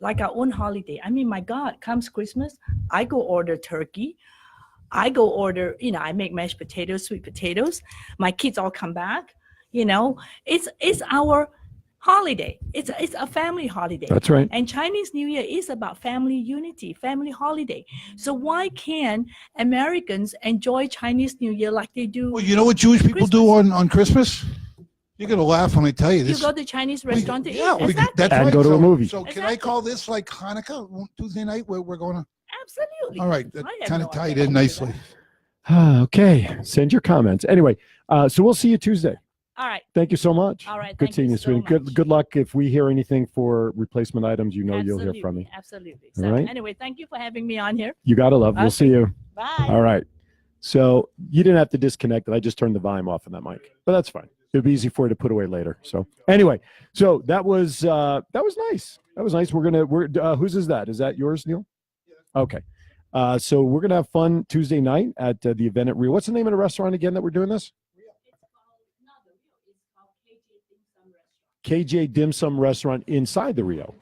like our own holiday, I mean, my God, comes Christmas, I go order turkey. I go order, I make mashed potatoes, sweet potatoes. My kids all come back. It's our holiday. It's a family holiday. That's right. And Chinese New Year is about family unity, family holiday. So why can't Americans enjoy Chinese New Year like they do? Well, you know what Jewish people do on Christmas? You're going to laugh when I tell you You this. go to Chinese restaurant to eat. That's And right. go to a So- movie. So can I Exactly. call this like Hanukkah Tuesday night where we're going to? Absolutely. All right. That I have kind no of tied idea in how to do nicely. Okay. Send your comments. Anyway, so we'll see you Tuesday. All right. Thank you so much. All right. Good Thank seeing you you, so sweetie. Good much. good luck. If we hear anything for replacement items, you'll hear from me. Absolutely. All So right. anyway, thank you for having me on here. You gotta love. We'll Okay. see you. Bye. All right. So you didn't have to disconnect it. I just turned the volume off on that mic, but that's fine. It'll be easy for you to put away later. So anyway, so that was nice. That was nice. Whose is that? Is that yours, Neil? Okay. So we're gonna have fun Tuesday night at the event at Rio. What's the name of the restaurant again that we're doing this? KJ Dim Sum Restaurant inside the Rio.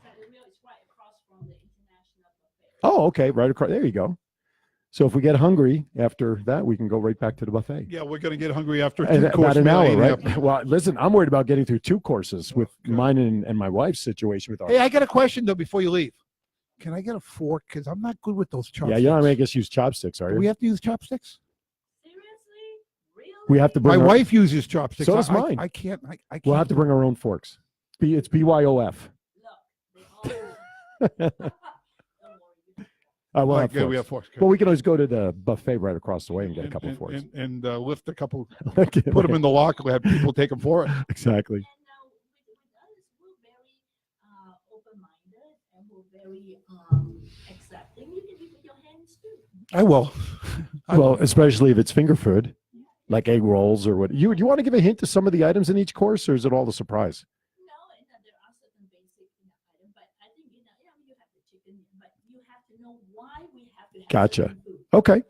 Oh, okay. Right across. There you go. So if we get hungry after that, we can go right back to the buffet. Yeah, we're going to get hungry after a And two-course about an meal, hour, ain't right? happening. Well, listen, I'm worried about getting through 2 courses with good. mine and my wife's situation with ours. Hey, I got a question, though, before you leave. Can I get a fork? Because I'm not good with those chopsticks. Yeah, you're not making us use chopsticks, are Do you? we have to use chopsticks? Seriously? Really? We have to My bring wife uses chopsticks. So does I- mine. I can't. I can't. We'll have to bring our own forks. It's BYOF. Look, they all do. We'll All have right, good, we forks. have forks. Good. Well, we can always go to the buffet right across the way and get a couple of forks. And lift a couple, put them in the locker, have people take them for it. Exactly. And with us, we're very open-minded and we're very accepting. You can eat with your hands too. I will. Well, especially if it's finger food, like egg rolls or what. You want to give a hint to some of the items in each course, or is it all a surprise? No, and there are certain basic items, but I think you have the chicken, but you have to know why we have to have Gotcha. certain food. Okay.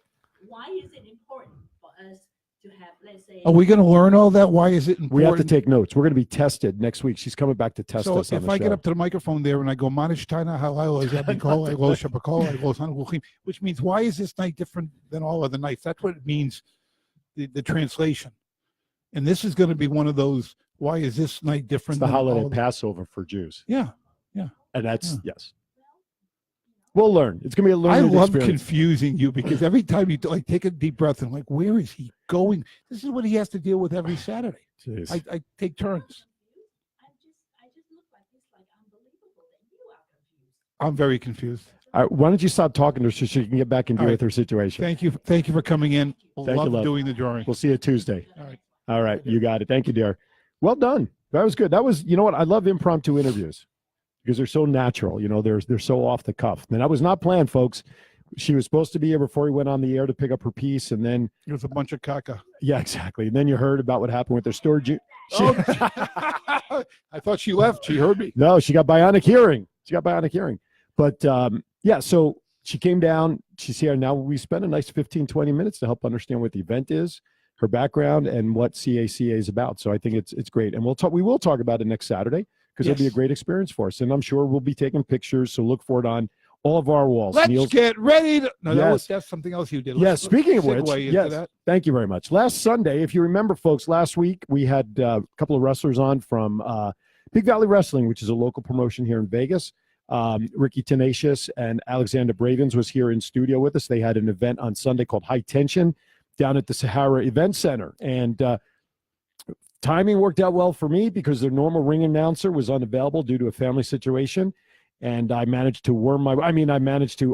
Why is it important for us to have, let's say, Are we going to learn all that? Why is it important? We have to take notes. We're going to be tested next week. She's coming back to test So us on if the I show. get up to the microphone there and I go, Manishtaina halal Zabikol, Lo Shabakol, Lo Sanhuchim, which means why is this night different than all other nights? That's what it means, the translation. And this is going to be one of those, why is this night It's different the than holiday all Passover for Jews. Yeah. And that's, Yeah. yes. We'll learn. It's going to be a I learning love experience. confusing you because every time you like take a deep breath and like, where is he going? This is what he has to deal with every Saturday. Jeez. I take turns. I just look like this, like unbelievable that you are confused. I'm very confused. All right, why don't you stop talking to her so she can get back and deal All right. with her situation? Thank you for coming in. Thank you, Love love. doing the drawing. We'll see you Tuesday. All right. All right, you got it. Thank you, dear. Well done. That was good. That was, you know what? I love impromptu interviews because they're so natural. You know, they're so off the cuff. And that was not planned, folks. She was supposed to be here before we went on the air to pick up her piece, and then It was a bunch of caca. yeah, exactly. And then you heard about what happened with their storage. Oh, I thought she left. She heard me. No, she got bionic hearing. But yeah, so she came down. She's here now. We spent a nice 15, 20 minutes to help understand what the event is, her background, and what CACA is about. So I think it's great. And we will talk about it next Saturday because it'll be a Yes. great experience for us. And I'm sure we'll be taking pictures. So look for it on all of our walls. Let's Neil's- get ready to. No, Yes. that's something else you did. Yes, speaking of which, segue into yes, that. thank you very much. Last Sunday, if you remember, folks, last week we had a couple of wrestlers on from Big Valley Wrestling, which is a local promotion here in Vegas. Ricky Tenacious and Alexander Bravens was here in studio with us. They had an event on Sunday called High Tension down at the Sahara Event Center. And timing worked out well for me because their normal ring announcer was unavailable due to a family situation. And I managed to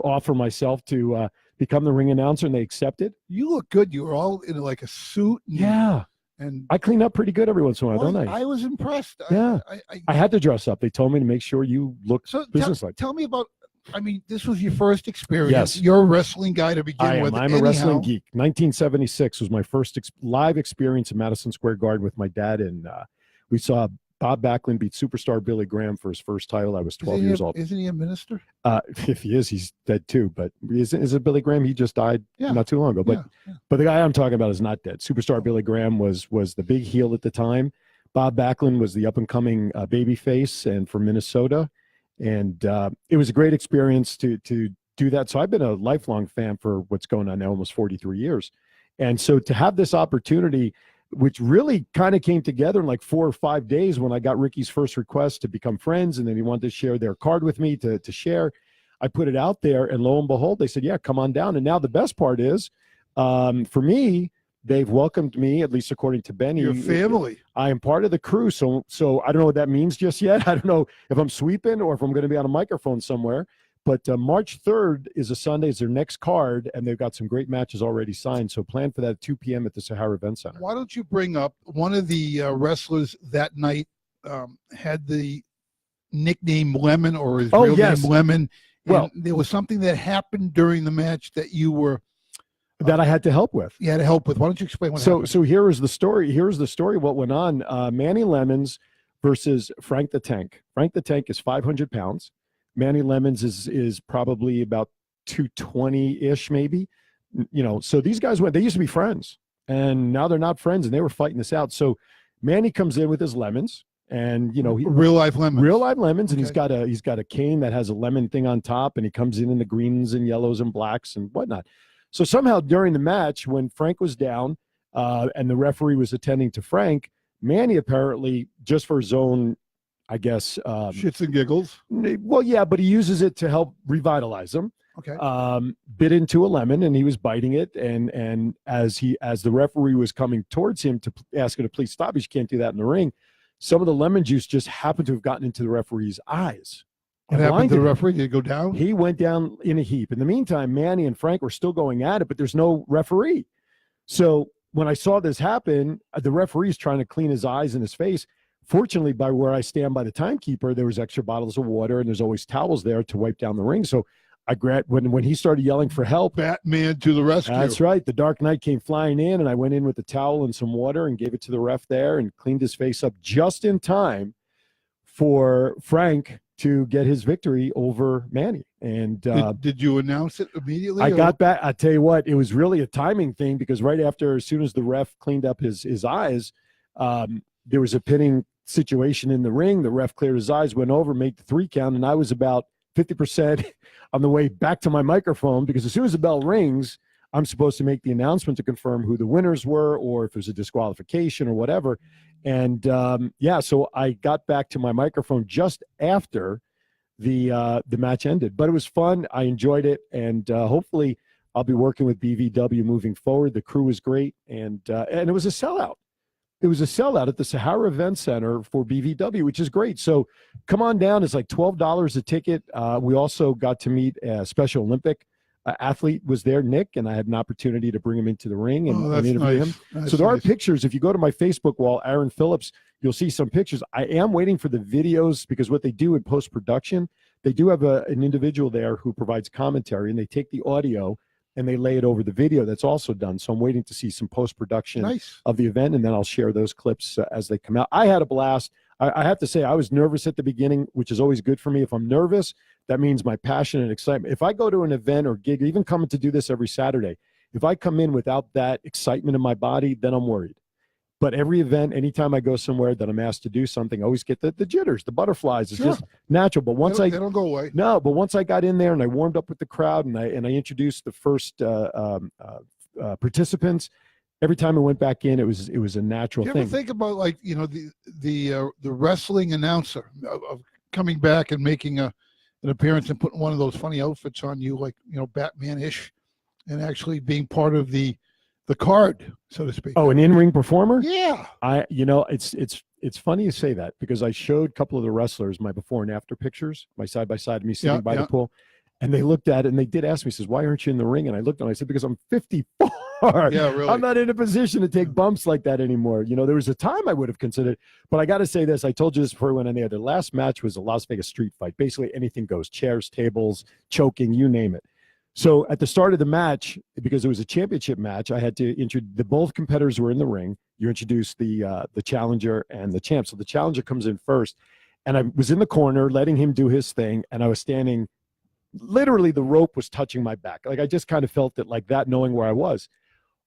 offer myself to become the ring announcer, and they accepted. You look good. You were all in like a suit. And, Yeah. And I clean up pretty good every once in a while, well, don't I? I was impressed. Yeah. I I had to dress up. They told me to make sure you look so businesslike. tell me about. I mean, this was your first experience. Yes. You're a wrestling guy to begin I am. with. I'm a wrestling Anyhow, geek. 1976 was my first live experience in Madison Square Garden with my dad, and we saw Bob Backlund beat superstar Billy Graham for his first title. I was 12 years old. Isn't he a minister? If he is, he's dead too. But is it Billy Graham? He just died Yeah. not too long ago. But Yeah. but the guy I'm talking about is not dead. Superstar Billy Graham was the big heel at the time. Bob Backlund was the up and coming baby face and from Minnesota. And it was a great experience to do that. So I've been a lifelong fan for what's going on now, almost 43 years. And so to have this opportunity, which really kind of came together in like 4 or 5 days when I got Ricky's first request to become friends, and then he wanted to share their card with me to share. I put it out there, and lo and behold, they said, yeah, come on down. And now the best part is, for me, they've welcomed me, at least according to Benny. Your family. I am part of the crew. So I don't know what that means just yet. I don't know if I'm sweeping or if I'm going to be on a microphone somewhere. But March 3rd is a Sunday, is their next card, and they've got some great matches already signed. So plan for that at 2 p.m. at the Sahara Event Center. Why don't you bring up one of the wrestlers that night had the nickname Lemon or his real yes. name Lemon. Well- there was something that happened during the match that you That I had to help with. had to help with. Why don't you explain what happened? So here is the story. Here's the story of what went on. Manny Lemons versus Frank the Tank. Frank the Tank is 500 pounds. Manny Lemons is probably about 220-ish, maybe. You know, so these guys they used to be friends, and now they're not friends, and they were fighting this out. So Manny comes in with his lemons, and you know, real life Lemon. real live lemons, and Okay. he's got a cane that has a lemon thing on top, and he comes in the greens and yellows and blacks and whatnot. So somehow during the match, when Frank was down and the referee was attending to Frank, Manny apparently, just for his own, I guess, shits and giggles. Well, yeah, but he uses it to help revitalize him. Okay. Bit into a lemon and he was biting it. And as the referee was coming towards him to ask him to please stop, you can't do that in the ring. Some of the lemon juice just happened to have gotten into the referee's eyes. What happened to the referee? Did he go down? He went down in a heap. In the meantime, Manny and Frank were still going at it, but there's no referee. So when I saw this happen, the referee's trying to clean his eyes and his face. Fortunately, by where I stand by the timekeeper, there was extra bottles of water and there's always towels there to wipe down the ring. So I grabbed when he started yelling for help. Batman to the rescue. That's right. The Dark Knight came flying in, and I went in with a towel and some water and gave it to the ref there and cleaned his face up just in time for Frank to get his victory over Manny. And did you announce it immediately? I got back. I tell you what, it was really a timing thing because right after, as soon as the ref cleaned up his eyes, there was a pinning situation in the ring. The ref cleared his eyes, went over, made the 3 count, and I was about 50% on the way back to my microphone because as soon as the bell rings, I'm supposed to make the announcement to confirm who the winners were or if there's a disqualification or whatever. And so I got back to my microphone just after the match ended. But it was fun. I enjoyed it, and hopefully I'll be working with BVW moving forward. The crew was great, and it was a sellout. It was a sellout at the Sahara Event Center for BVW, which is great. So come on down. It's like $12 a ticket. We also got to meet a Special Olympic athlete was there, Nick, and I had an opportunity to bring him into the ring and interview him. So there are pictures. If you go to my Facebook wall, Aaron Phillips, you'll see some pictures. I am waiting for the videos because what they do in post-production, they do have an individual there who provides commentary, and they take the audio and they lay it over the video that's also done. So I'm waiting to see some post-production of the event, and then I'll share those clips as they come out. I had a blast. I have to say I was nervous at the beginning, which is always good for me. If I'm nervous, that means my passion and excitement. If I go to an event or gig, even coming to do this every Saturday, if I come in without that excitement in my body, then I'm worried. But every event, anytime I go somewhere that I'm asked to do something, I always get the jitters, the butterflies. It's just natural. But once they don't go away. No, but once I got in there and I warmed up with the crowd and I introduced the first participants, every time I went back in, it was a natural thing. You ever think about the wrestling announcer of coming back and making an appearance and putting one of those funny outfits on you, like Batman-ish, and actually being part of the card, so to speak? Oh, an in-ring performer? Yeah. It's funny you say that because I showed a couple of the wrestlers my before and after pictures, my side by side of me sitting by the pool, and they looked at it and they did ask me, says, "Why aren't you in the ring?" And I looked and I said, "Because I'm 54. Yeah, really. I'm not in a position to take bumps like that anymore." There was a time I would have considered, but I got to say this. I told you this before we went in there. The last match was a Las Vegas street fight. Basically, anything goes: chairs, tables, choking, you name it. So at the start of the match, because it was a championship match, I had to introduce both competitors were in the ring. You introduce the challenger and the champ. So the challenger comes in first, and I was in the corner letting him do his thing, and I was standing. Literally, the rope was touching my back. Like I just kind of felt it like that, knowing where I was.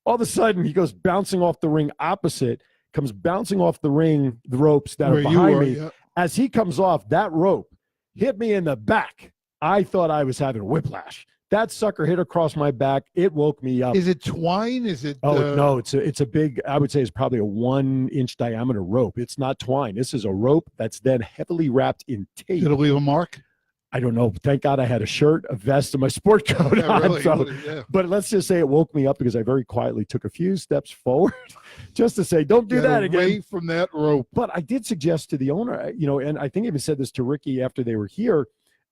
All of a sudden, he goes bouncing off the ring opposite, comes bouncing off the ring, the ropes that are behind me. Yeah. As he comes off, that rope hit me in the back. I thought I was having whiplash. That sucker hit across my back. It woke me up. Is it twine? Is it? Oh, no, it's a big, I would say it's probably a 1-inch diameter rope. It's not twine. This is a rope that's then heavily wrapped in tape. Did it leave a mark? I don't know. Thank God I had a shirt, a vest, and my sport coat on. Really, so, but let's just say it woke me up because I very quietly took a few steps forward just to say, don't do that again. Away from that rope. But I did suggest to the owner, and I think I even said this to Ricky after they were here,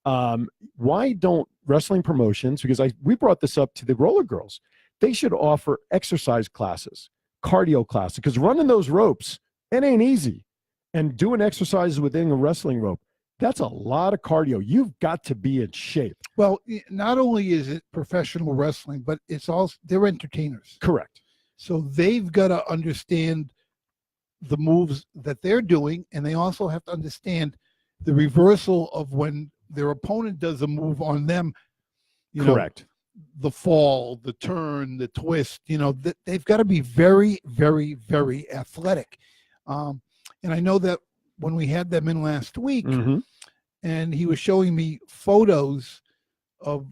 why don't wrestling promotions, because we brought this up to the Roller Girls, they should offer exercise classes, cardio classes, because running those ropes, it ain't easy. And doing exercises within a wrestling rope, that's a lot of cardio. You've got to be in shape. Well, not only is it professional wrestling, but it's also, they're entertainers. Correct. So they've got to understand the moves that they're doing, and they also have to understand the reversal of when their opponent does a move on them. Correct. The fall, the turn, the twist, they've got to be very, very, very athletic. And I know that when we had them in last week, and he was showing me photos of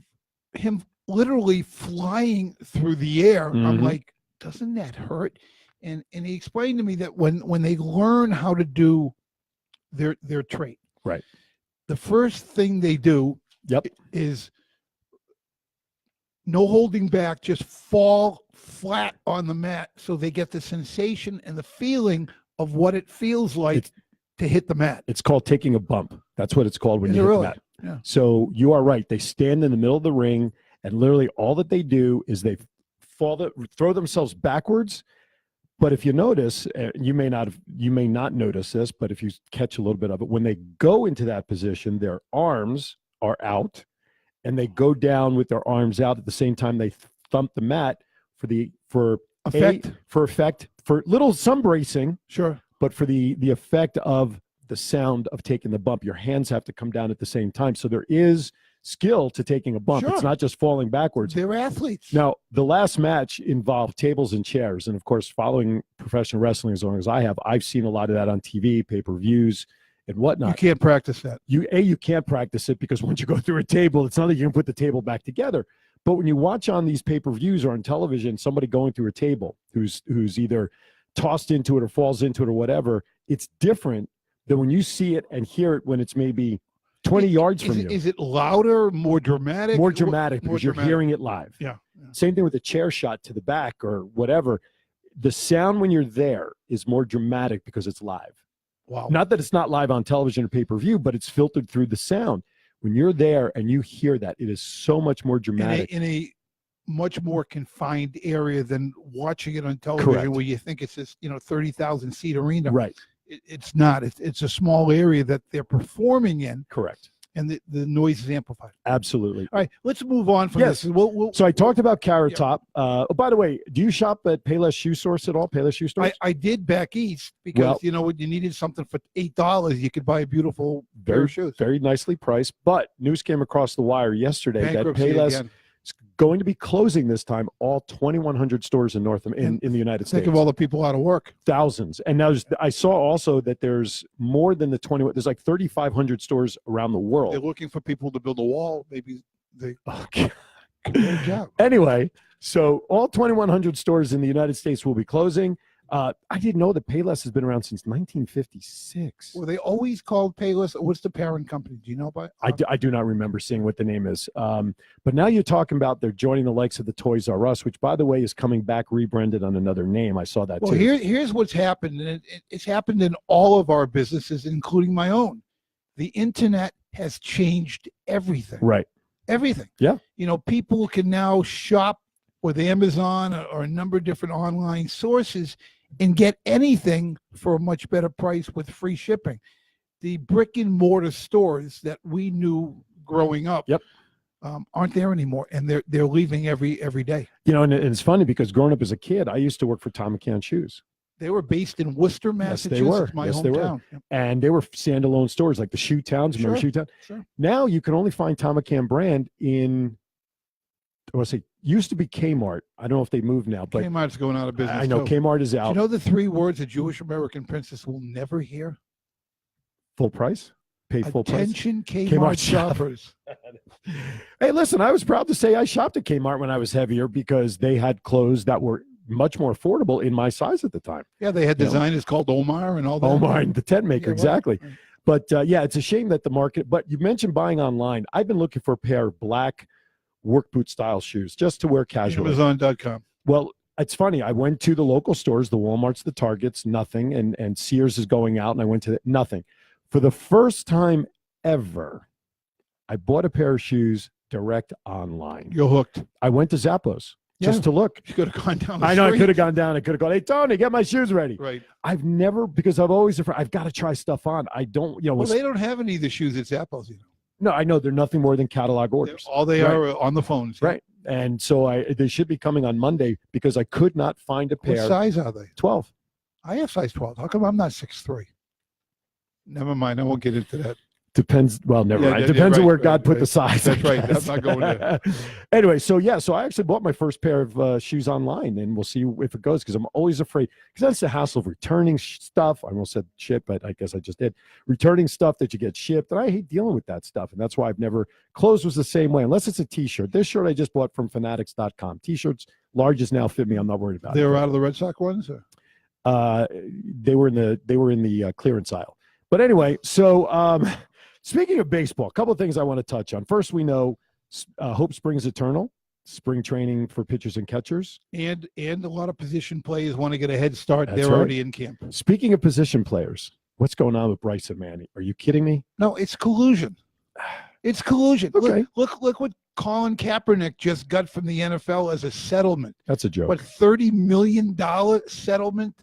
him literally flying through the air. I'm Mhm. like, doesn't that hurt? And he explained to me that when they learn how to do their trait, Right. the first thing they do Yep. is no holding back, just fall flat on the mat so they get the sensation and the feeling of what it feels like to hit the mat. It's called taking a bump. That's what it's called when Is you it hit really? the mat. Yeah. So you are right. They stand in the middle of the ring, and literally all that they do is they throw themselves backwards. But if you notice, you may not notice this, but if you catch a little bit of it, when they go into that position, their arms are out, and they go down with their arms out at the same time they thump the mat for effect, for little some bracing, Sure. but for the effect of the sound of taking the bump. Your hands have to come down at the same time. So there is skill to taking a bump. Sure. It's not just falling backwards. They're athletes. Now, the last match involved tables and chairs. And of course, following professional wrestling as long as I have, I've seen a lot of that on TV, pay-per-views and whatnot. You can't practice that. You can't practice it because once you go through a table, it's not like you can put the table back together. But when you watch on these pay-per-views or on television, somebody going through a table who's either tossed into it or falls into it or whatever, it's different than when you see it and hear it when it's maybe 20 yards from you. Is it louder, more dramatic? More dramatic because you're hearing it live. Yeah. Same thing with a chair shot to the back or whatever. The sound when you're there is more dramatic because it's live. Wow. Not that it's not live on television or pay-per-view, but it's filtered through the sound. When you're there and you hear that, it is so much more dramatic. In a much more confined area than watching it on television. Correct. Where you think it's this 30,000 seat arena. Right. It's not. It's a small area that they're performing in. Correct. And the noise is amplified. Absolutely. All right, let's move on from Yes. this. We'll, So I talked about Carrot Top. Oh, by the way, do you shop at Payless Shoe Source at all? Payless Shoe Store? I did back east because when you needed something for $8, you could buy a beautiful pair of shoes. Very nicely priced. But news came across the wire yesterday Bankruptcy that Payless again. is going to be closing this time all 2,100 stores in in the United States. Think of all the people out of work. Thousands. And now I saw also that there's more than the 20. There's like 3,500 stores around the world. They're looking for people to build a wall. Maybe they. Okay. Good job. Anyway, so all 2,100 stores in the United States will be closing. I didn't know that Payless has been around since 1956. Were they always called Payless? What's the parent company? Do you know about? I do not remember seeing what the name is. But now you're talking about they're joining the likes of the Toys R Us, which, by the way, is coming back rebranded on another name. I saw that Well, too. here's what's happened, and it's happened in all of our businesses, including my own. The internet has changed everything. Right. Everything. Yeah. People can now shop with Amazon or a number of different online sources and get anything for a much better price with free shipping. The brick and mortar stores that we knew growing up aren't there anymore, and they're leaving every day. And it's funny because growing up as a kid, I used to work for Tom McCann Shoes. They were based in Worcester, Massachusetts, my Yes, hometown. they were. And they were standalone stores like the Shoe Towns. Remember Shoe Town? Sure. Now you can only find Tom McCann brand in, used to be Kmart. I don't know if they moved now, but Kmart's going out of business. I know too. Kmart is out. Do you know the 3 words a Jewish American princess will never hear? Full price? Paid full price? Attention, Kmart shoppers. Hey, listen, I was proud to say I shopped at Kmart when I was heavier because they had clothes that were much more affordable in my size at the time. Yeah, they had designers called Omar and all that. Omar, the tent maker, Yeah, exactly. right. But it's a shame that the market, but you mentioned buying online. I've been looking for a pair of black work boot style shoes just to wear casually. Amazon.com. Well, it's funny. I went to the local stores, the Walmarts, the Targets, nothing. And Sears is going out, and I went to nothing. For the first time ever, I bought a pair of shoes direct online. You're hooked. I went to Zappos just to look. You could have gone down the I know. street. I could have gone down. I could have gone, hey, Tony, get my shoes ready. Right. I've never, because I've always, I've got to try stuff on. I don't, Well, they don't have any of the shoes at Zappos. No, I know they're nothing more than catalog orders. All they are on the phones. Yeah. Right. And so they should be coming on Monday because I could not find a pair. What size are they? 12. I have size 12. How come I'm not 6'3"? Never mind. I won't get into that. Depends. Well, never Yeah, mind. yeah, Depends yeah, on where right, God right, put the right. size. That's I right. I'm guess. not going there. Anyway, so I actually bought my first pair of shoes online, and we'll see if it goes because I'm always afraid because that's the hassle of returning stuff. I almost said ship, but I guess I just did. Returning stuff that you get shipped, and I hate dealing with that stuff, and that's why I've never. Clothes was the same way, unless it's a T-shirt. This shirt I just bought from Fanatics.com. T-shirts larges now fit me. I'm not worried about it. They were out of the Red Sox ones? Or? They were in the clearance aisle. But anyway, so speaking of baseball, a couple of things I want to touch on. First, we know Hope Springs Eternal, spring training for pitchers and catchers. And a lot of position players want to get a head start. That's They're right. already in camp. Speaking of position players, what's going on with Bryce and Manny? Are you kidding me? No, it's collusion. It's collusion. Okay. Look what Colin Kaepernick just got from the NFL as a settlement. That's a joke. What, $30 million settlement?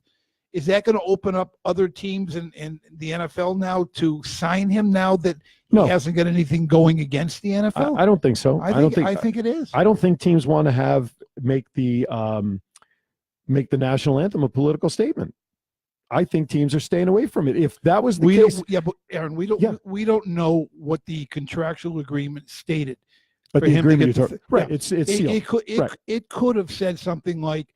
Is that going to open up other teams in the NFL now to sign him now that No. he hasn't got anything going against the NFL? I don't think so. I think it is. I don't think teams want to make the national anthem a political statement. I think teams are staying away from it. If that was the case, but Aaron, we don't know what the contractual agreement stated. but for the him to agreement get is right. It's sealed. It could have said something like,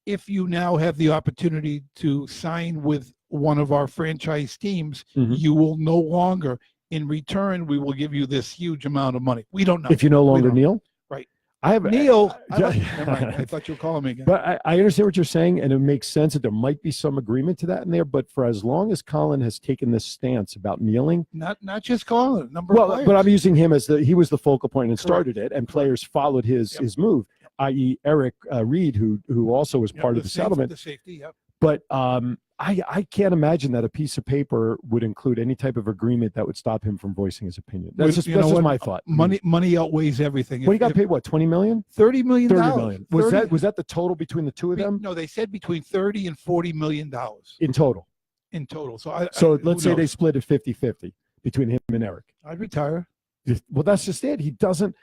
if you now have the opportunity to sign with one of our franchise teams, Mhm. you will no longer, in return, we will give you this huge amount of money. We don't know. If you no longer don't. kneel, Right. I have Neil, Yeah. never mind. I thought you were calling me again. But I understand what you're saying, and it makes sense that there might be some agreement to that in there. But for as long as Colin has taken this stance about kneeling, Not just Colin, number of players. but I'm using him as he was the focal point and Correct. started it, and players followed his move, i.e., Eric Reed, who also was part of the settlement. The safety, yep. But I can't imagine that a piece of paper would include any type of agreement that would stop him from voicing his opinion. That's just my thought. Money outweighs everything. Well, he got paid what, $20 million? $30 million. $30 million. Was that the total between the two of them No, they said between $30 and $40 million in total? in total. So Let's say they split it 50-50 between him and Eric. I'd retire. Well, that's just it. He doesn't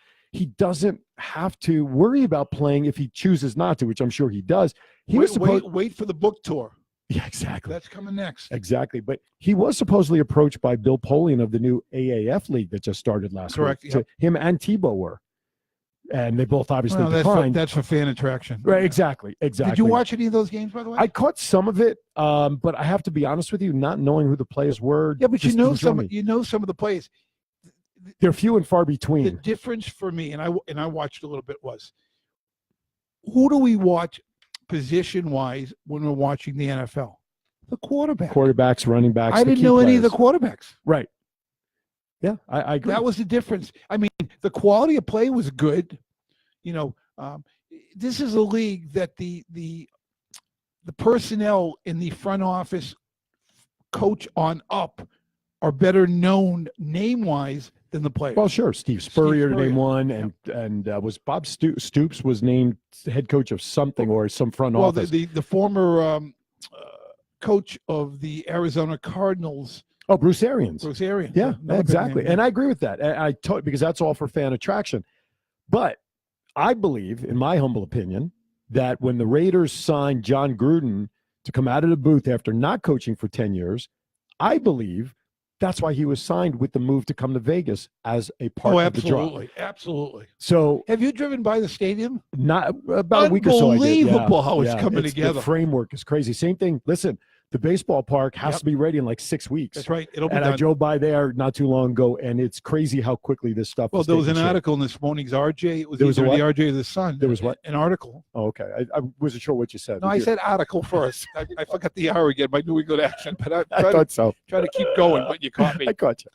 have to worry about playing if he chooses not to, which I'm sure he does. Wait for the book tour. Yeah, exactly. That's coming next. Exactly. But he was supposedly approached by Bill Polian of the new AAF league that just started last Correct, week. So him and Tebow were. And they both obviously declined. That's for fan attraction. Right, exactly. Did you watch any of those games, by the way? I caught some of it, but I have to be honest with you, not knowing who the players were. Yeah, but just didn't draw me. you know some of the players. They're few and far The between. difference for me, and I watched a little bit, was who do we watch position-wise when we're watching the NFL? The quarterback. Quarterbacks, running backs. I didn't know any of the quarterbacks. Right. Yeah, I agree. That was the difference. I mean, the quality of play was good. This is a league that the personnel in the front office, coach on up, are better known name-wise than the players. Well, sure. Steve Spurrier to name one, and was Bob Stoops was named head coach of something or some front office. The former coach of the Arizona Cardinals. Oh, Bruce Arians. Yeah, exactly. And I agree with that. Because that's all for fan attraction. But I believe, in my humble opinion, that when the Raiders signed John Gruden to come out of the booth after not coaching for 10 years, I believe that's why he was signed with the move to come to Vegas as a part of the draw. Absolutely. So, have you driven by the stadium? Not about a week or so. Unbelievable how it's coming together. The framework is crazy. Same thing. Listen, the baseball park has to be ready in like 6 weeks. That's right. It'll be and done. I drove by there not too long ago, and it's crazy how quickly this stuff. Well, there was an article in this morning's RJ. It was either the RJ or the Sun. There was what? An article. Oh, okay. I wasn't sure what you said. No, I said article first. I forgot the R again. My New England accent, but I thought so. Try to keep going, but you caught me. I caught you.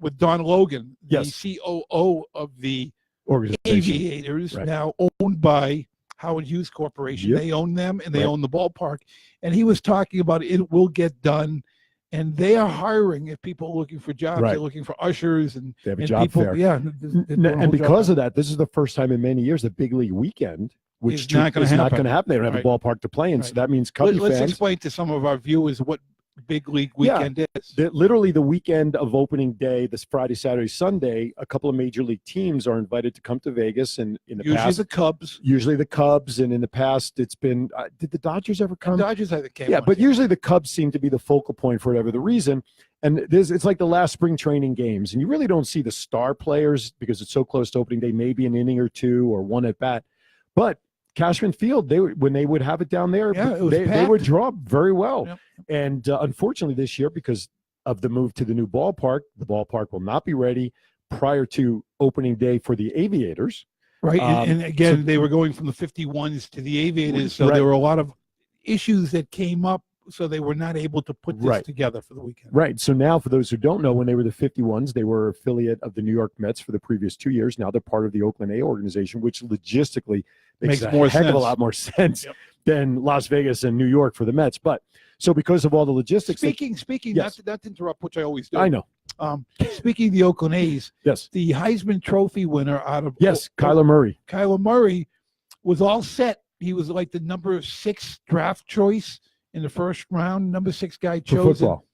With Don Logan, the Yes. COO of the Organization. Aviators, now owned by Howard Hughes Corporation. Yep. They own them, and they own the ballpark. And he was talking about it will get done, and they are hiring. If people are looking for jobs, they're looking for ushers and they have a and job people. fair. Yeah, And because of that, this is the first time in many years the big league weekend, which It's not gonna is not happen. going to happen. They don't have Right. a ballpark to play in, so Right. that means Cubby Let's fans. explain to some of our viewers what big league weekend is. Literally the weekend of opening day, this Friday, Saturday, Sunday, a couple of major league teams are invited to come to Vegas, and in the Usually past, the Cubs. usually the Cubs, and in the past, it's been. Did the Dodgers ever come? Dodgers, I think, came Yeah, once, but usually the Cubs seem to be the focal point for whatever the reason. And it's like the last spring training games, and you really don't see the star players because it's so close to opening day, maybe an inning or two or one at bat. But Cashman Field, when they would have it down there, they would draw very well. Yep. And unfortunately this year, because of the move to the new ballpark, the ballpark will not be ready prior to opening day for the Aviators. Right. And again, they were going from the 51s to the Aviators. So there were a lot of issues that came up. So they were not able to put this together for the weekend. Right. So now, for those who don't know, when they were the 51s, they were affiliate of the New York Mets for the previous 2 years. Now they're part of the Oakland A organization, which logistically makes a heck of a lot more sense than Las Vegas and New York for the Mets. But so because of all the logistics. Speaking, yes. not to interrupt, which I always do. I know. Speaking of the Oakland A's, yes, the Heisman Trophy winner out of Kyler Murray. Kyler Murray was all set. He was like the number 6 draft choice in the first round, number 6 guy chosen. For football.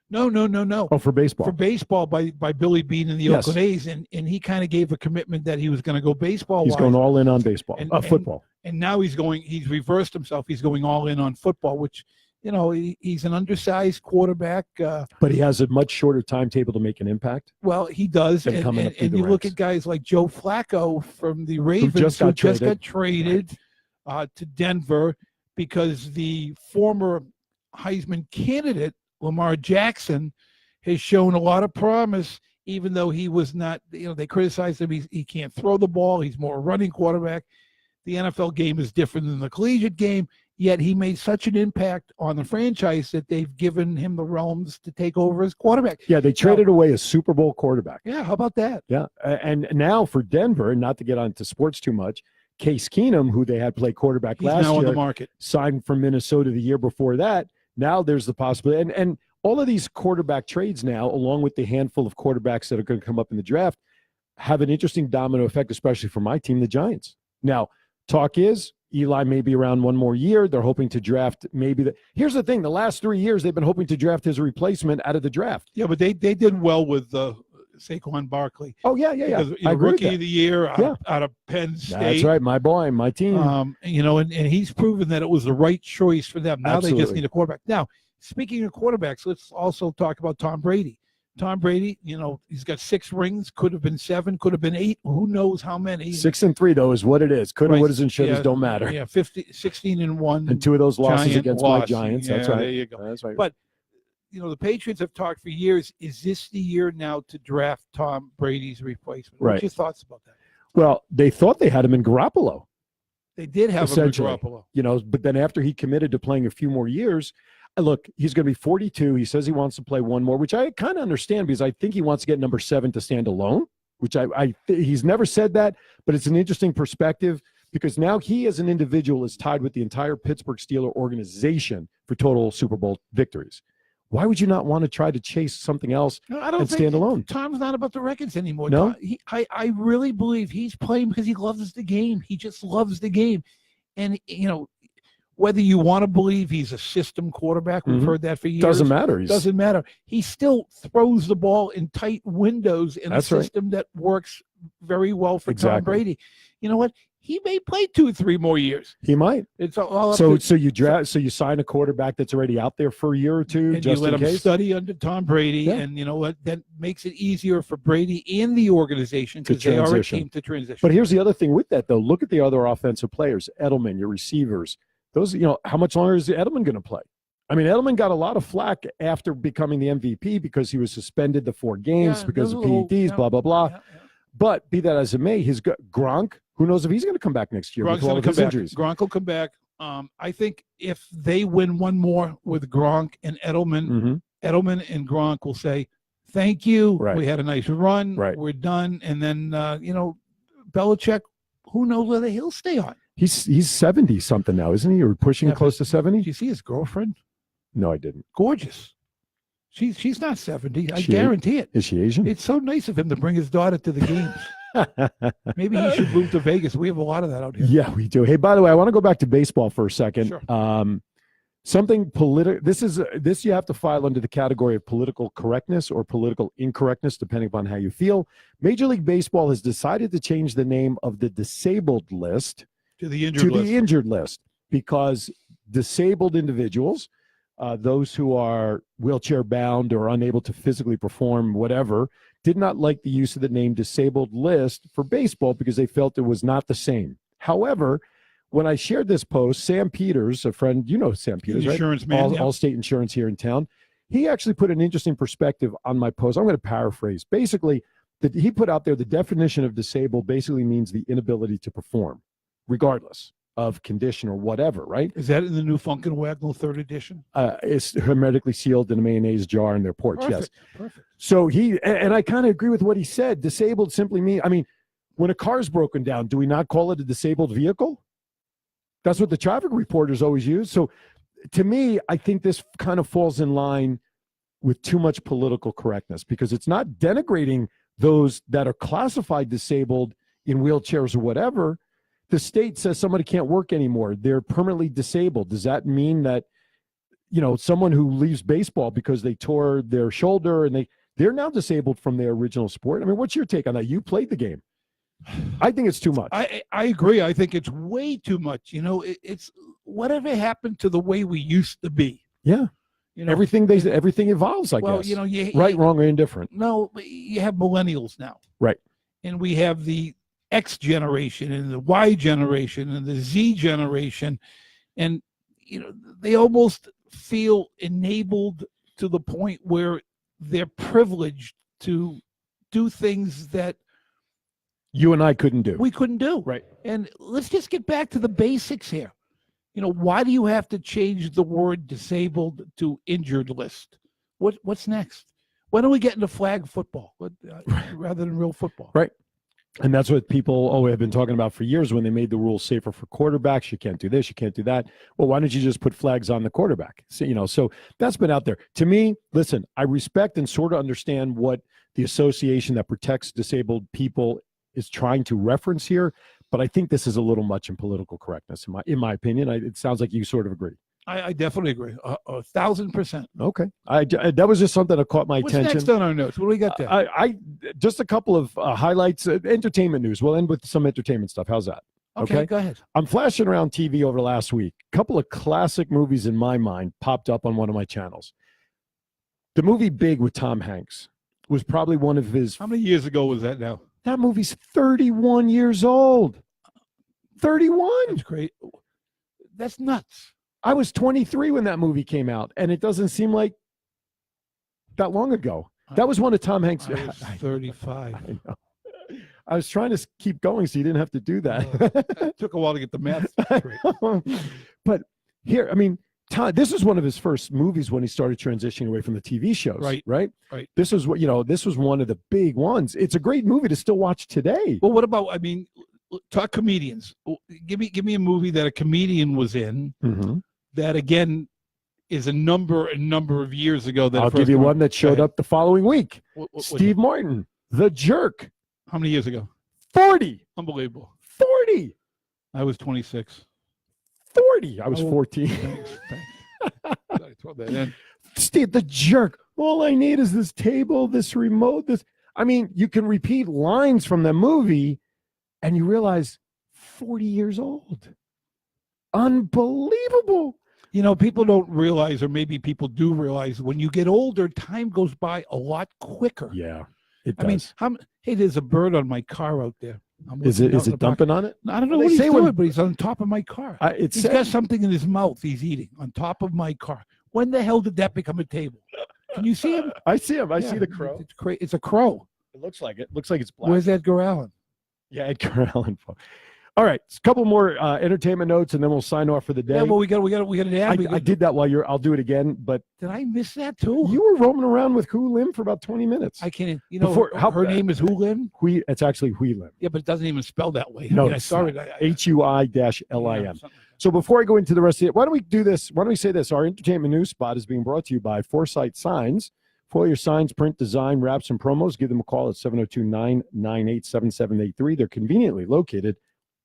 No. Oh, for baseball. For baseball by Billy Beane and the Oakland A's, and he kind of gave a commitment that he was going to go baseball. He's going all in on baseball, football. And now he's reversed himself. He's going all in on football, which, he's an undersized quarterback. But he has a much shorter timetable to make an impact. Well, he does. And you look at guys like Joe Flacco from the Ravens, who just got traded to Denver because the former Heisman candidate, Lamar Jackson, has shown a lot of promise, even though he was not, they criticized him. He can't throw the ball. He's more a running quarterback. The NFL game is different than the collegiate game, yet he made such an impact on the franchise that they've given him the realms to take over as quarterback. Yeah, they traded away a Super Bowl quarterback. Yeah, how about that? Yeah, and now for Denver, not to get onto sports too much, Case Keenum, who they had play quarterback last year, on the market, signed from Minnesota the year before that. Now there's the possibility, and all of these quarterback trades now, along with the handful of quarterbacks that are going to come up in the draft, have an interesting domino effect, especially for my team, the Giants. Now, talk is Eli may be around one more year. They're hoping to draft here's the thing. The last 3 years, they've been hoping to draft his replacement out of the draft. Yeah, but they did well with Saquon Barkley. Oh, yeah. Because, rookie of the year out of Penn State. That's right, my boy, my team. And he's proven that it was the right choice for them. Now Absolutely. They just need a quarterback. Now, speaking of quarterbacks, let's also talk about Tom Brady. Tom Brady, he's got 6 rings, could have been 7, could have been 8. Who knows how many? 6 and 3, though, is what it is. Could have, would have, and should have don't matter. Yeah, 16 and 1. And 2 of those losses against my Giants. Yeah, that's right. There you go. That's right. But, the Patriots have talked for years. Is this the year now to draft Tom Brady's replacement? Right. What's your thoughts about that? Well, they thought they had him in Garoppolo. They did have him in Garoppolo. But then after he committed to playing a few more years, look, he's going to be 42. He says he wants to play one more, which I kind of understand because I think he wants to get number 7 to stand alone, which he's never said that, but it's an interesting perspective because now he as an individual is tied with the entire Pittsburgh Steelers organization for total Super Bowl victories. Why would you not want to try to chase something else and stand alone? Tom's not about the records anymore. No? I really believe he's playing because he loves the game. He just loves the game. And, whether you want to believe he's a system quarterback, we've heard that for years. Doesn't matter. Doesn't matter. He still throws the ball in tight windows in a system that works very well for Tom Brady. You know what? He may play 2 or 3 more years. He might. It's all up so you sign a quarterback that's already out there for a year or 2, and just you let in him case? Study under Tom Brady, and you know what? That makes it easier for Brady and the organization because they are a team to transition. But here's the other thing with that, though. Look at the other offensive players: Edelman, your receivers. Those, how much longer is Edelman going to play? I mean, Edelman got a lot of flack after becoming the MVP because he was suspended the 4 games because of PEDs, blah blah blah. Yeah. But be that as it may, his Gronk. Who knows if he's going to come back next year? Gronk's going to come back. Injuries. Gronk will come back. I think if they win one more with Gronk and Edelman, Edelman and Gronk will say, "Thank you. Right. We had a nice run. Right. We're done." And then Belichick, who knows whether he'll stay on? He's 70 something now, isn't he? Or pushing close to 70? Did you see his girlfriend? No, I didn't. Gorgeous. She's not 70. I guarantee it. Is she Asian? It's so nice of him to bring his daughter to the games. Maybe he should move to Vegas. We have a lot of that out here. Yeah, we do. Hey, by the way, I want to go back to baseball for a second. Sure. Something political. This you have to file under the category of political correctness or political incorrectness, depending upon how you feel. Major League Baseball has decided to change the name of the disabled list to the injured list because disabled individuals those who are wheelchair bound or unable to physically perform whatever did not like the use of the name disabled list for baseball because they felt it was not the same. However, when I shared this post, Sam Peters, a friend, you know Sam Peters, right? Insurance man, yeah. Allstate Insurance here in town. He actually put an interesting perspective on my post. I'm going to paraphrase. Basically, he put out there the definition of disabled basically means the inability to perform, regardless of condition or whatever, right? Is that in the new Funkin' Wagnall 3rd edition? It's hermetically sealed in a mayonnaise jar in their porch, Perfect. yes. Perfect. So and I kind of agree with what he said. Disabled simply means, I mean, when a car's broken down, do we not call it a disabled vehicle? That's what the traffic reporters always use. So to me, I think this kind of falls in line with too much political correctness because it's not denigrating those that are classified disabled in wheelchairs or whatever. The state says somebody can't work anymore. They're permanently disabled. Does that mean that, you know, someone who leaves baseball because they tore their shoulder and they're now disabled from their original sport? I mean, what's your take on that? You played the game. I think it's too much. I agree. I think it's way too much. You know, it's whatever happened to the way we used to be. Yeah. You know, everything evolves, I guess. You know, right, wrong, or indifferent. No, you have millennials now. Right. And we have the X generation and the Y generation and the Z generation. And, you know, they almost feel enabled to the point where they're privileged to do things that you and I couldn't do. We couldn't do. Right. And let's just get back to the basics here. You know, why do you have to change the word disabled to injured list? What's next? When are we getting to flag football rather than real football? Right. And that's what people have been talking about for years when they made the rules safer for quarterbacks. You can't do this, you can't do that. Well, why don't you just put flags on the quarterback? So, you know, so that's been out there. To me, listen, I respect and sort of understand what the association that protects disabled people is trying to reference here, but I think this is a little much in political correctness, in my opinion. It sounds like you sort of agree. I definitely agree, 1,000%. Okay, that was just something that caught my attention. What's next on our notes? What do we got there? I just a couple of highlights, entertainment news. We'll end with some entertainment stuff. How's that? Okay, go ahead. I'm flashing around TV over the last week. A couple of classic movies in my mind popped up on one of my channels. The movie Big with Tom Hanks was probably one of his. How many years ago was that now? That movie's 31 years old. 31. That's great. That's nuts. I was 23 when that movie came out, and it doesn't seem like that long ago. That was one of Tom Hanks. I was 35. I know. I was trying to keep going so you didn't have to do that. It took a while to get the math straight. But here, I mean, this was one of his first movies when he started transitioning away from the TV shows. Right. This was this was one of the big ones. It's a great movie to still watch today. Well, what about? I mean, talk comedians. Give me a movie that a comedian was in. Mm-hmm. That again is a number of years ago. That I'll give you one that showed up the following week. Steve Martin, The Jerk. How many years ago? 40. Unbelievable. 40. I was 26. 40. I was 14. Thanks. I throw that in. Steve, The Jerk. All I need is this table, this remote, this. I mean, you can repeat lines from the movie and you realize 40 years old. Unbelievable. You know, people don't realize, or maybe people do realize, when you get older, time goes by a lot quicker. Yeah, it does. I mean, hey, there's a bird on my car out there. Is it dumping on it? I don't know what he's doing, but he's on top of my car. He's got something in his mouth he's eating on top of my car. When the hell did that become a table? Can you see him? I see him. I see the crow. It's a crow. It looks like it. Looks like it's black. Where's Edgar Allan? Yeah, Edgar Allan. All right, a couple more entertainment notes, and then we'll sign off for the day. Yeah, well, we got an ad. I did that while I'll do it again, but did I miss that too? You were roaming around with Hu Lim for about 20 minutes. I can't. You know, her name is Hu Lim. It's actually Hui Lim. Yeah, but it doesn't even spell that way. No, I saw it. HUI-LIM. So before I go into the rest of it, why don't we do this? Why don't we say this? Our entertainment news spot is being brought to you by Foresight Signs. For your signs, print, design, wraps, and promos, give them a call at 702-998-7783. They're conveniently located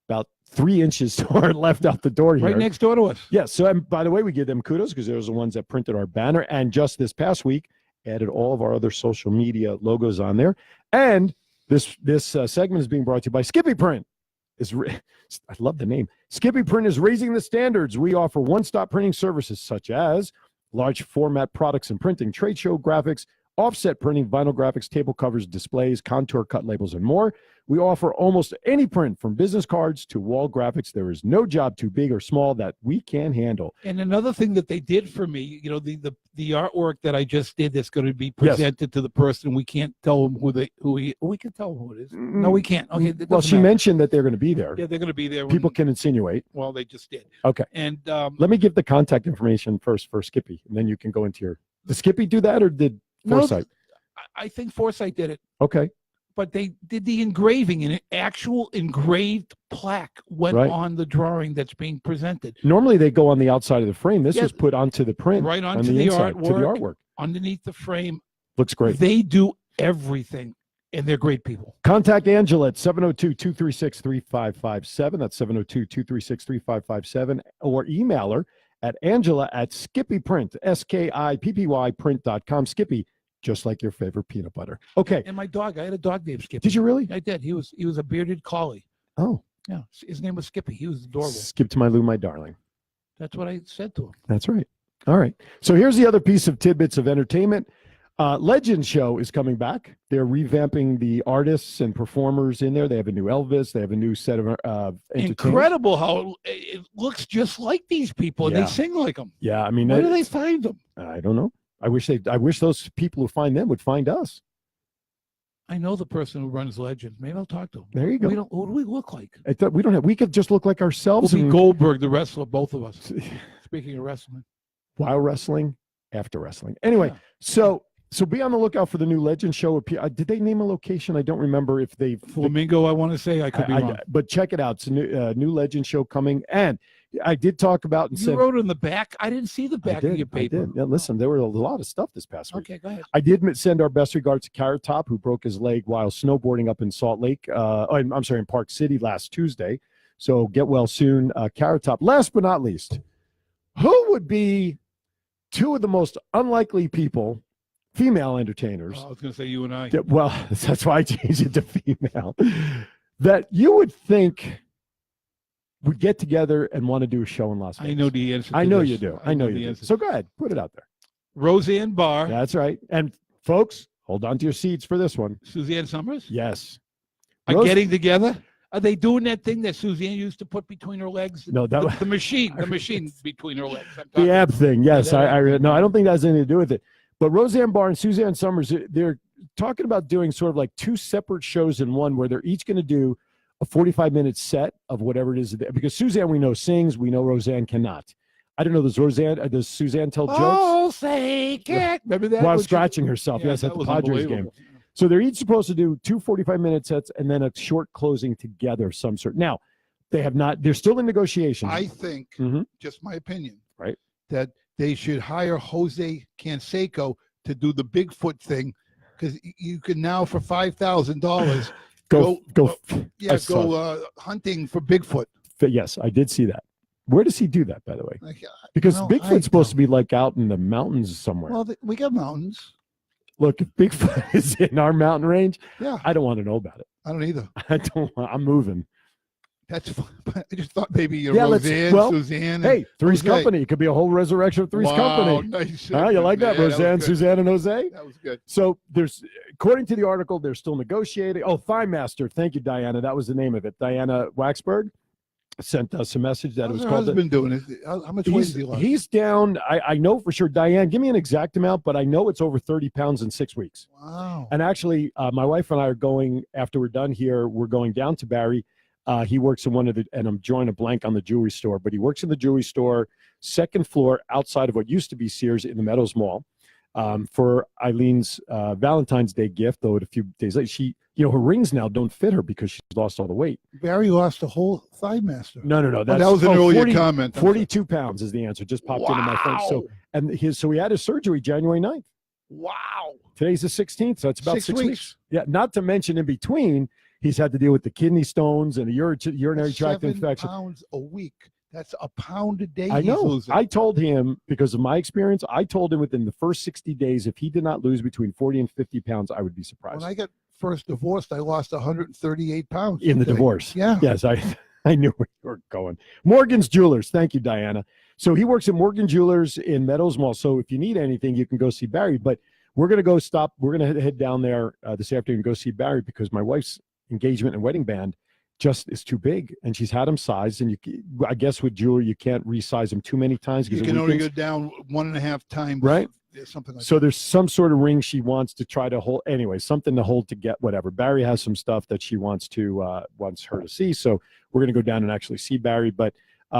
about 3 inches to our left out the door here. Right next door to us. Yes. So, and by the way, we give them kudos because they're the ones that printed our banner. And just this past week, added all of our other social media logos on there. And this segment is being brought to you by Skippy Print. I love the name. Skippy Print is raising the standards. We offer one-stop printing services such as large format products and printing, trade show graphics, offset printing, vinyl graphics, table covers, displays, contour cut labels, and more. We offer almost any print from business cards to wall graphics. There is no job too big or small that we can't handle. And another thing that they did for me, the artwork that I just did that's going to be presented to the person, we can't tell them we can tell them who it is. No, we can't. Okay. Well, she mentioned that they're going to be there. Yeah, they're going to be there. People can insinuate. Well, they just did. Okay. And let me give the contact information first for Skippy, and then you can go into your. Did Skippy do that, or did Foresight? I think Foresight did it. Okay. But they did the engraving, and an actual engraved plaque went on the drawing that's being presented. Normally they go on the outside of the frame. This was put onto the print. Right onto on the inside, artwork. to the artwork. Underneath the frame. Looks great. They do everything, and they're great people. Contact Angela at 702-236-3557. That's 702-236-3557. Or email her at Angela@SkippyPrint, SKIPPY print.com. Skippy, just like your favorite peanut butter. Okay. And my dog, I had a dog named Skippy. Did you really? I did. He was a bearded collie. Oh. Yeah. His name was Skippy. He was adorable. Skip to my Lou, my darling. That's what I said to him. That's right. All right. So here's the other piece of tidbits of entertainment. Legend Show is coming back. They're revamping the artists and performers in there. They have a new Elvis. They have a new set of incredible how it looks just like these people, and they sing like them. Yeah, I mean, where do they find them? I don't know. I wish those people who find them would find us. I know the person who runs Legend. Maybe I'll talk to him. There you go. Who do we look like? I thought we could just look like ourselves. We'll be Goldberg, the wrestler, both of us. Speaking of wrestling. While wrestling, after wrestling. Anyway, so be on the lookout for the new Legend Show. Did they name a location? I don't remember if they. Flamingo, I want to say. I could be wrong. But check it out. It's a new Legend Show coming. And I did talk about and you wrote in the back. I didn't see the back of your paper. Yeah, listen, there were a lot of stuff this past week. Okay, go ahead. I did send our best regards to Carrot Top, who broke his leg while snowboarding up in Salt Lake. In Park City last Tuesday. So get well soon, Carrot Top. Last but not least, who would be two of the most unlikely people, female entertainers? I was going to say you and I. Well, that's why I changed it to female. That you would think would get together and want to do a show in Las Vegas. I know the answer. I know you do. I know you do. So go ahead, put it out there. Roseanne Barr. That's right. And folks, hold on to your seats for this one. Suzanne Summers. Yes. Are getting together? Are they doing that thing that Suzanne used to put between her legs? No, that was the machine between her legs. The ab thing. Yes, I no, I don't think that has anything to do with it. But Roseanne Barr and Suzanne Summers, they're talking about doing sort of like two separate shows in one, where they're each going to do a 45-minute set of whatever it is. Because Suzanne, we know, sings. We know Roseanne cannot. I don't know. Does Suzanne tell jokes? Oh, say it. Remember that? While scratching herself. Yes, at the Padres game. So they're each supposed to do two 45-minute sets and then a short closing together of some sort. Now, they have not. They're still in negotiations. I think, just my opinion, right, that they should hire Jose Canseco to do the Bigfoot thing, because you can now for $5,000 go hunting for Bigfoot. Yes, I did see that. Where does he do that, by the way? Because Bigfoot's supposed to be like out in the mountains somewhere. Well, we got mountains. Look, if Bigfoot is in our mountain range, yeah, I don't want to know about it. I don't either. I'm moving. That's fine. I just thought maybe Roseanne, Suzanne. Hey, Three's Company. It could be a whole resurrection of Three's Company. Nice. You like that? Roseanne, Suzanne, and Jose? That was good. So according to the article, they're still negotiating. Oh, Thigh Master. Thank you, Diana. That was the name of it. Diana Waxberg sent us a message that it was called. How's been doing it? How much weight is he lost? He's down. I know for sure. Diane, give me an exact amount, but I know it's over 30 pounds in 6 weeks. Wow. And actually, my wife and I are going, after we're done here, we're going down to Barry. He works in and I'm drawing a blank on the jewelry store, but he works in the jewelry store, second floor outside of what used to be Sears in the Meadows Mall, for Eileen's Valentine's Day gift, though a few days later, her rings now don't fit her because she's lost all the weight. Barry lost a whole Thigh Master. No. That was an earlier comment. 42 pounds is the answer. Just popped into my phone. So he had his surgery January 9th. Wow. Today's the 16th, so it's about 6 weeks. Yeah, not to mention in between, he's had to deal with the kidney stones and a urinary tract infection. 7 pounds a week. That's a pound a day. I know. I told him, because of my experience, I told him within the first 60 days, if he did not lose between 40 and 50 pounds, I would be surprised. When I got first divorced, I lost 138 pounds. In the divorce. Yeah. Yes, I knew where you were going. Morgan's Jewelers. Thank you, Diana. So he works at Morgan Jewelers in Meadows Mall. So if you need anything, you can go see Barry. But we're going to go stop. We're going to head down there this afternoon and go see Barry because my wife's engagement and wedding band just is too big, and she's had them sized. And I guess with jewelry, you can't resize them too many times. You can only go down 1.5 times. Right. Something like so that. There's some sort of ring she wants to try to hold. Anyway, something to hold to get whatever. Barry has some stuff that she wants her to see. So we're going to go down and actually see Barry. But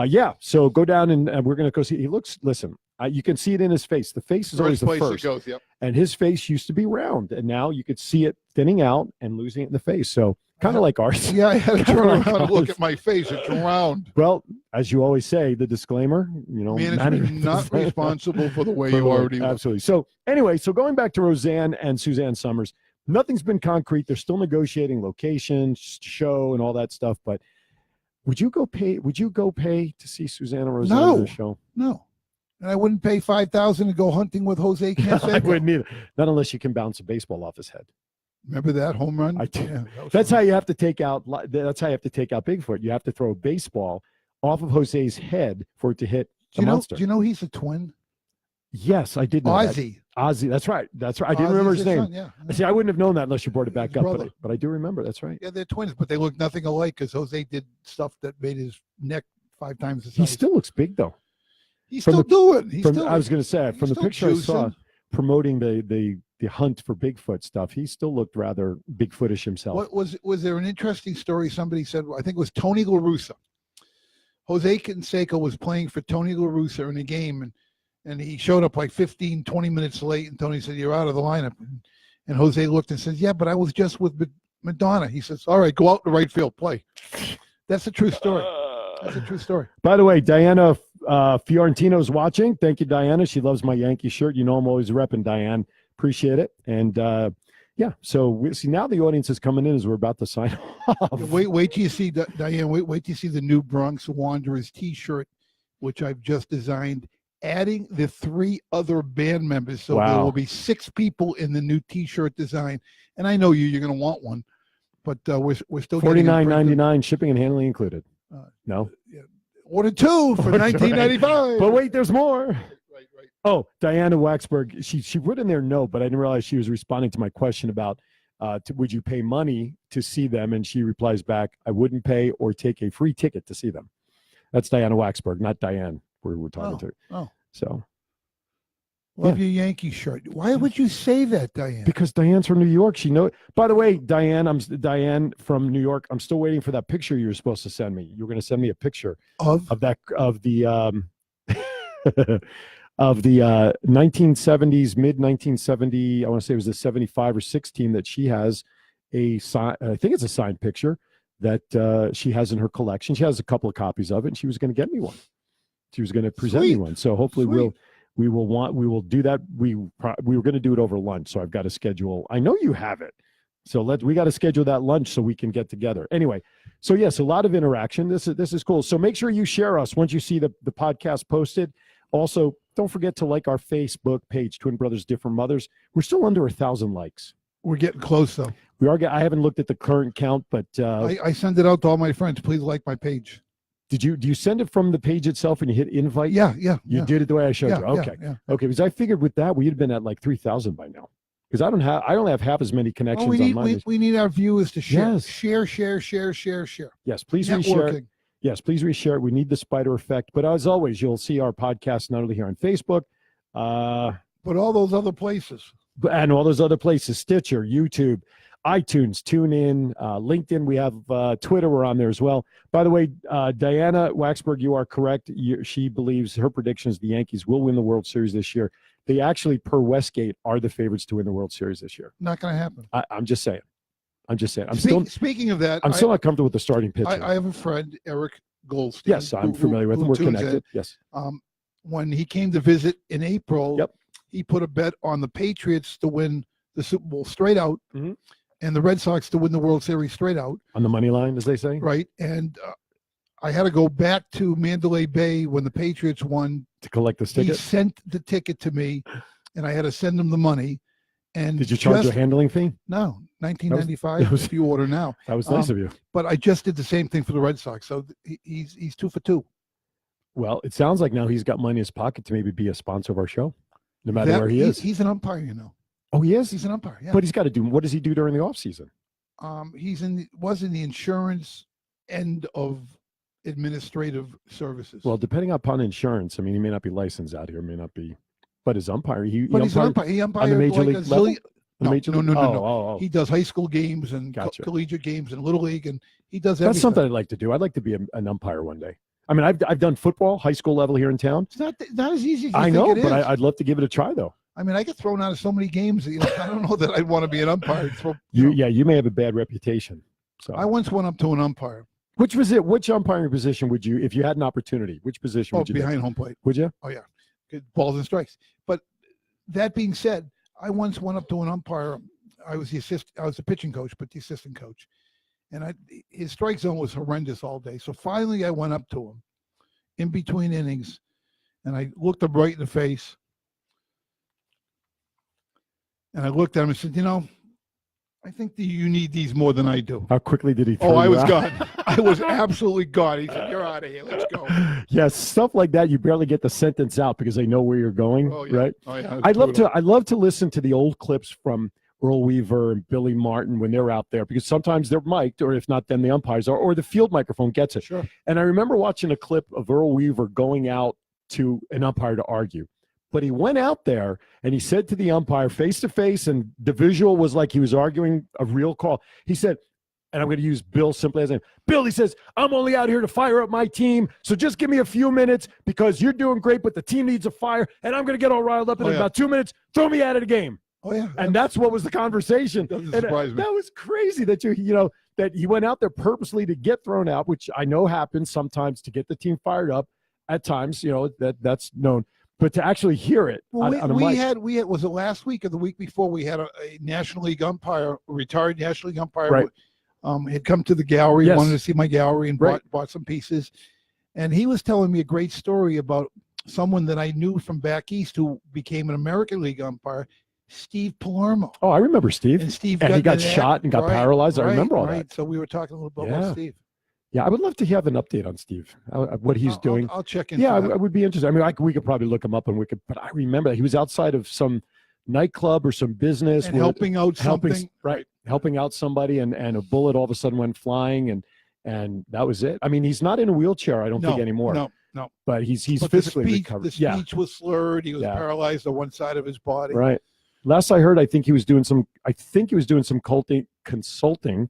yeah, so go down and we're going to go see. He looks. Listen, you can see it in his face. The face is always the first. It goes, yep. And his face used to be round, and now you could see it thinning out and losing it in the face. So kind of like ours. Yeah, I had to turn around and look at my face. It's round. Well, as you always say, the disclaimer, management not responsible for the way you already look. Absolutely. So anyway, so going back to Roseanne and Suzanne Summers, nothing's been concrete. They're still negotiating locations, show, and all that stuff. But would you go pay to see Suzanne and Roseanne No. at the show? No. And I wouldn't pay $5,000 to go hunting with Jose Canseco. I wouldn't either. Not unless you can bounce a baseball off his head. Remember that home run? I do. Yeah, That's how you have to take out. That's how you have to take out Bigfoot. You have to throw a baseball off of Jose's head for it to hit the monster. Do you know he's a twin? Yes, I did know that. Ozzy. That's right. I didn't remember his name. Son, yeah. See, I wouldn't have known that unless you brought it back His up. brother. But I do remember. That's right. Yeah, they're twins, but they look nothing alike because Jose did stuff that made his neck 5 times the size. He still looks big though. He's from still doing. He's still. I was going to say from the still picture I saw juicing. promoting the hunt for Bigfoot stuff, he still looked rather Bigfootish himself. What was there an interesting story? Somebody said, I think it was Tony La Russa. Jose Canseco was playing for Tony La Russa in a game, and he showed up like 15, 20 minutes late, and Tony said, "You're out of the lineup." And Jose looked and says, "Yeah, but I was just with Madonna." He says, "All right, go out to right field, play." That's a true story. That's a true story. By the way, Diana Fiorentino's watching. Thank you, Diana. She loves my Yankee shirt. You know I'm always repping, Diane. Appreciate it. And yeah, so we see now the audience is coming in as we're about to sign off. Wait till you see Diane. Wait till you see the new Bronx Wanderers T-shirt, which I've just designed, adding the 3 other band members. So there will be 6 people in the new T-shirt design. And I know you're going to want one, but we're still $49.99 shipping and handling included. No. Order 2 for $19.95. But wait, there's more. Right. Oh, Diana Waxberg, she put in there no, but I didn't realize she was responding to my question about would you pay money to see them? And she replies back, I wouldn't pay or take a free ticket to see them. That's Diana Waxberg, not Diane we're talking to. Oh. So. Love your Yankee shirt. Why would you say that, Diane? Because Diane's from New York. She knows. By the way, Diane from New York. I'm still waiting for that picture you were supposed to send me. You were going to send me a picture of the of the 1970s, mid 1970. I want to say it was the 75 or 6 team that she has a sign. I think it's a signed picture that she has in her collection. She has a couple of copies of it, and she was going to get me one. She was going to present me one. So hopefully we will do that. We were going to do it over lunch, so I've got to schedule. I know you have it, so we got to schedule that lunch so we can get together. Anyway, so yes, a lot of interaction. This is cool. So make sure you share us once you see the podcast posted. Also, don't forget to like our Facebook page, Twin Brothers Different Mothers. We're still under 1,000 likes. We're getting close though. We are. I haven't looked at the current count, but I send it out to all my friends. Please like my page. Do you send it from the page itself and you hit invite? Yeah. You did it the way I showed you. Okay. Yeah. Okay. Because I figured with that we'd have been at like 3,000 by now. Because I only have half as many connections on mine. We need our viewers to share. Yes. Share. Yes, please reshare it. Yes, please reshare it. We need the spider effect. But as always, you'll see our podcast not only here on Facebook, but all those other places. And all those other places, Stitcher, YouTube, iTunes, TuneIn, LinkedIn. We have Twitter. We're on there as well. By the way, Diana Waxberg, you are correct. She believes her prediction is the Yankees will win the World Series this year. They actually, per Westgate, are the favorites to win the World Series this year. Not going to happen. I'm just saying. Speaking of that, I'm still not comfortable with the starting pitcher. I have a friend, Eric Goldstein. Yes, I'm familiar with him. We're connected. Yes. When he came to visit in April, yep, he put a bet on the Patriots to win the Super Bowl straight out, mm-hmm, and the Red Sox to win the World Series straight out. On the money line, as they say. Right. And I had to go back to Mandalay Bay when the Patriots won. To collect the ticket? He sent the ticket to me, and I had to send him the money. And did you charge a handling fee? No, $19.95 if you order now. That was nice of you. But I just did the same thing for the Red Sox, so he's 2 for 2. Well, it sounds like now he's got money in his pocket to maybe be a sponsor of our show, no matter where he is. He's an umpire, you know. Oh, he is? He's an umpire, yeah. But he's got to do, what does he do during the off season? Was in the insurance end of administrative services. Well, depending upon insurance, I mean, he may not be licensed out here, may not be, but his umpire, but he's an umpire. He umpired on the major like league a level? zillion. No. He does high school games and Gotcha. collegiate games and little league, and he does That's everything. something I'd like to do. I'd like to be an umpire one day. I mean, I've done football, high school level here in town. It's not as easy as you I think know, it is. but I'd love to give it a try, though. I mean, I get thrown out of so many games. You know, I don't know that I'd want to be an umpire. You may have a bad reputation. So I once went up to an umpire. which was it? Which umpiring position would you, if you had an opportunity, which position would you behind do? home plate. Would you? Oh, yeah. Good balls and strikes. But that being said, I once went up to an umpire. I was the pitching coach, but the assistant coach. And his strike zone was horrendous all day. So finally I went up to him in between innings, and I looked him right in the face. And I looked at him and said, you know, I think that you need these more than I do. How quickly did he throw Oh, I you was out? gone. I was absolutely gone. He said, you're out of here. Let's go. Yes, stuff like that. You barely get the sentence out because they know where you're going, Oh, yeah. right? Oh, yeah. I'd love to listen to the old clips from Earl Weaver and Billy Martin when they're out there, because sometimes they're mic'd, or if not, then the umpires are, or the field microphone gets it. Sure. And I remember watching a clip of Earl Weaver going out to an umpire to argue. But he went out there and he said to the umpire face to face, and the visual was like he was arguing a real call. He said, and I'm going to use Bill simply as a name. Bill, he says, I'm only out here to fire up my team, so just give me a few minutes because you're doing great, but the team needs a fire, and I'm going to get all riled up in about 2 minutes. Throw me out of the game. Oh, yeah. And that's what was the conversation. Doesn't And surprise me. that was crazy that that he went out there purposely to get thrown out, which I know happens sometimes to get the team fired up at times, that's known. But to actually hear it Well, on a we mic. had was it last week or the week before, we had a National League umpire, a retired National League umpire, Right. Had come to the gallery, Yes. wanted to see my gallery, and Right. bought some pieces. And he was telling me a great story about someone that I knew from back east who became an American League umpire, Steve Palermo. Oh, I remember Steve. And Steve And he got in that- shot and got paralyzed. I remember all that. So we were talking a little bit Yeah. about Steve. Yeah, I would love to have an update on Steve, what he's doing. I'll check in. Yeah, I would be interested. I mean, we could probably look him up, but I remember that he was outside of some nightclub or some business, and helping out something. helping out somebody, and a bullet all of a sudden went flying, and that was it. I mean, he's not in a wheelchair, I don't think anymore. No. But he's But physically the recovered. speech was slurred. He was paralyzed on one side of his body. Right. Last I heard, I think he was doing some consulting.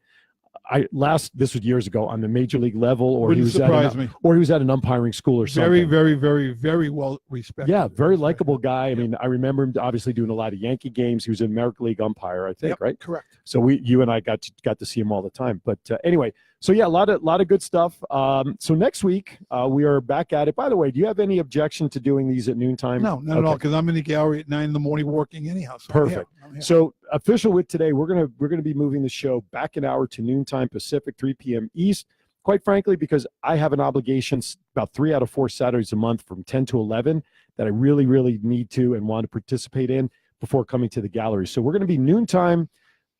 This was years ago on the major league level, or he was at an umpiring school or something. Very, very, very, very well respected. Yeah, very likable guy. I mean, I remember him obviously doing a lot of Yankee games. He was an American League umpire, I think, Yep, right? correct. So you and I got to see him all the time. But anyway, so yeah, a lot of good stuff. So next week we are back at it. By the way, do you have any objection to doing these at noontime? No, not at all, because I'm in the gallery at 9 a.m. working anyhow. So Perfect. I'm here. So official with today, we're gonna be moving the show back an hour to noontime Pacific, 3 p.m. East. Quite frankly, because I have an obligation about 3 out of 4 Saturdays a month from 10 to 11 that I really, really need to and want to participate in before coming to the gallery. So we're going to be noontime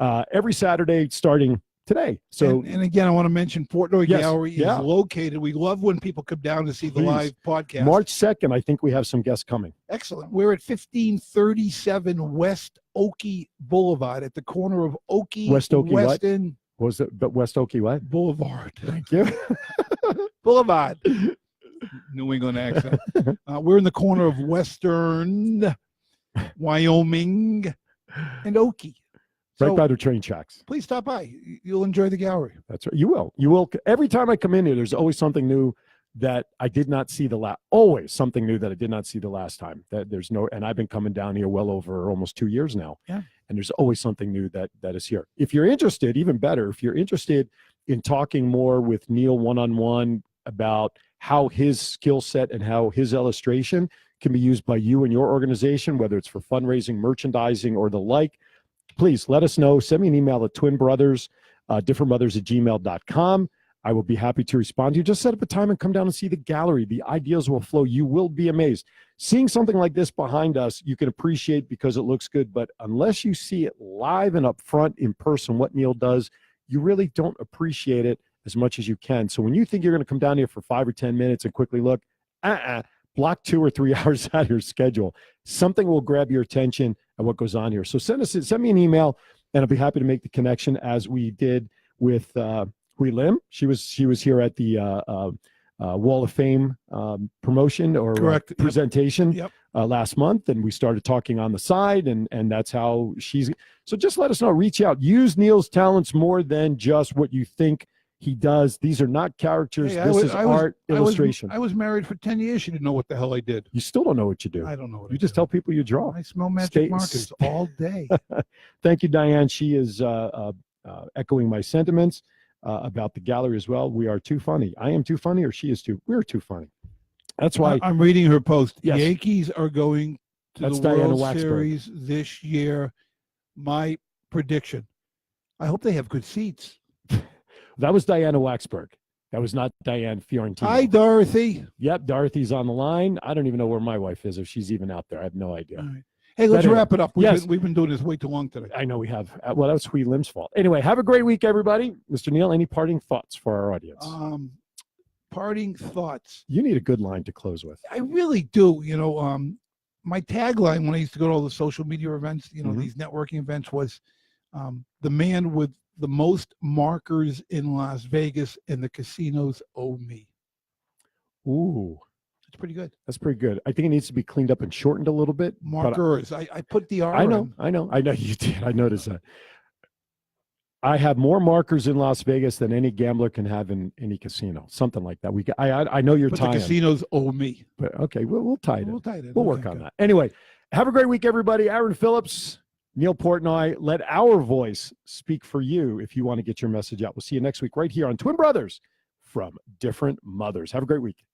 every Saturday starting today. So and again, I want to mention Portnoy Yes, Gallery is yeah. located. We love when people come down to see the Please. live podcast. March 2nd, I think we have some guests coming. Excellent. We're at 1537 West Oakey Boulevard at the corner of Oakey West Oakey what? Weston Was it but West Oakey what? Boulevard. Thank you. Boulevard. New England accent. We're in the corner of Western, Wyoming, and Oakey. Right So by the train tracks. please stop by. You'll enjoy the gallery. That's right. You will. You will. Every time I come in here, there's always something new that I did not see always something new that I did not see the last time. And I've been coming down here well over almost 2 years now. Yeah. And there's always something new that is here. If you're interested, even better, if you're interested in talking more with Neil one-on-one about how his skill set and how his illustration can be used by you and your organization, whether it's for fundraising, merchandising, or the like, please let us know. Send me an email at differentmothers@gmail.com. I will be happy to respond to you. Just set up a time and come down and see the gallery. The ideas will flow. You will be amazed. Seeing something like this behind us, you can appreciate because it looks good, but unless you see it live and up front in person, what Neil does, you really don't appreciate it as much as you can. So when you think you're going to come down here for 5 or 10 minutes and quickly look, Block 2 or 3 hours out of your schedule. Something will grab your attention and what goes on here. So send me an email, and I'll be happy to make the connection as we did with Hui Lim. She was here at the Wall of Fame promotion or Correct. presentation Yep. Last month, and we started talking on the side, and that's how she's. So just let us know. Reach out. Use Neil's talents more than just what you think he does. These are not characters. Hey, this is art illustration. I was married for 10 years. She didn't know what the hell I did. You still don't know what you do. I don't know what You I just do. tell people you draw. I smell magic markers all day. Thank you, Diane. She is echoing my sentiments about the gallery as well. We are too funny. I am too funny, or she is too. We're too funny. That's why I'm reading her post. Yes. Yankees are going to That's the Diana World Waxberg. Series this year. My prediction. I hope they have good seats. that was Diana Waxberg. That was not Diane Fiorentino. Hi, Dorothy. Yep, Dorothy's on the line. I don't even know where my wife is, if she's even out there. I have no idea. All right. Hey, let's Better. wrap it up. Yes. We've been doing this way too long today. I know we have. Well, that was Hui Lim's fault. Anyway, have a great week, everybody. Mr. Neil, any parting thoughts for our audience? Parting thoughts. You need a good line to close with. I really do. You know, my tagline when I used to go to all the social media events, you know, Mhm. these networking events was the man with the most markers in Las Vegas and the casinos owe me. Ooh, It's pretty good. that's pretty good. I think it needs to be cleaned up and shortened a little bit. but Markers. I put the R I know in. you did. I noticed that. I have more markers in Las Vegas than any gambler can have in any casino. Something like that. I know you're But the tying. casinos owe me. But okay, we'll tie it. We'll tie it in. We'll Okay, work on good. that. Anyway, have a great week, everybody. Aaron Phillips, Neil Portnoy, let our voice speak for you if you want to get your message out. We'll see you next week right here on Twin Brothers from Different Mothers. Have a great week.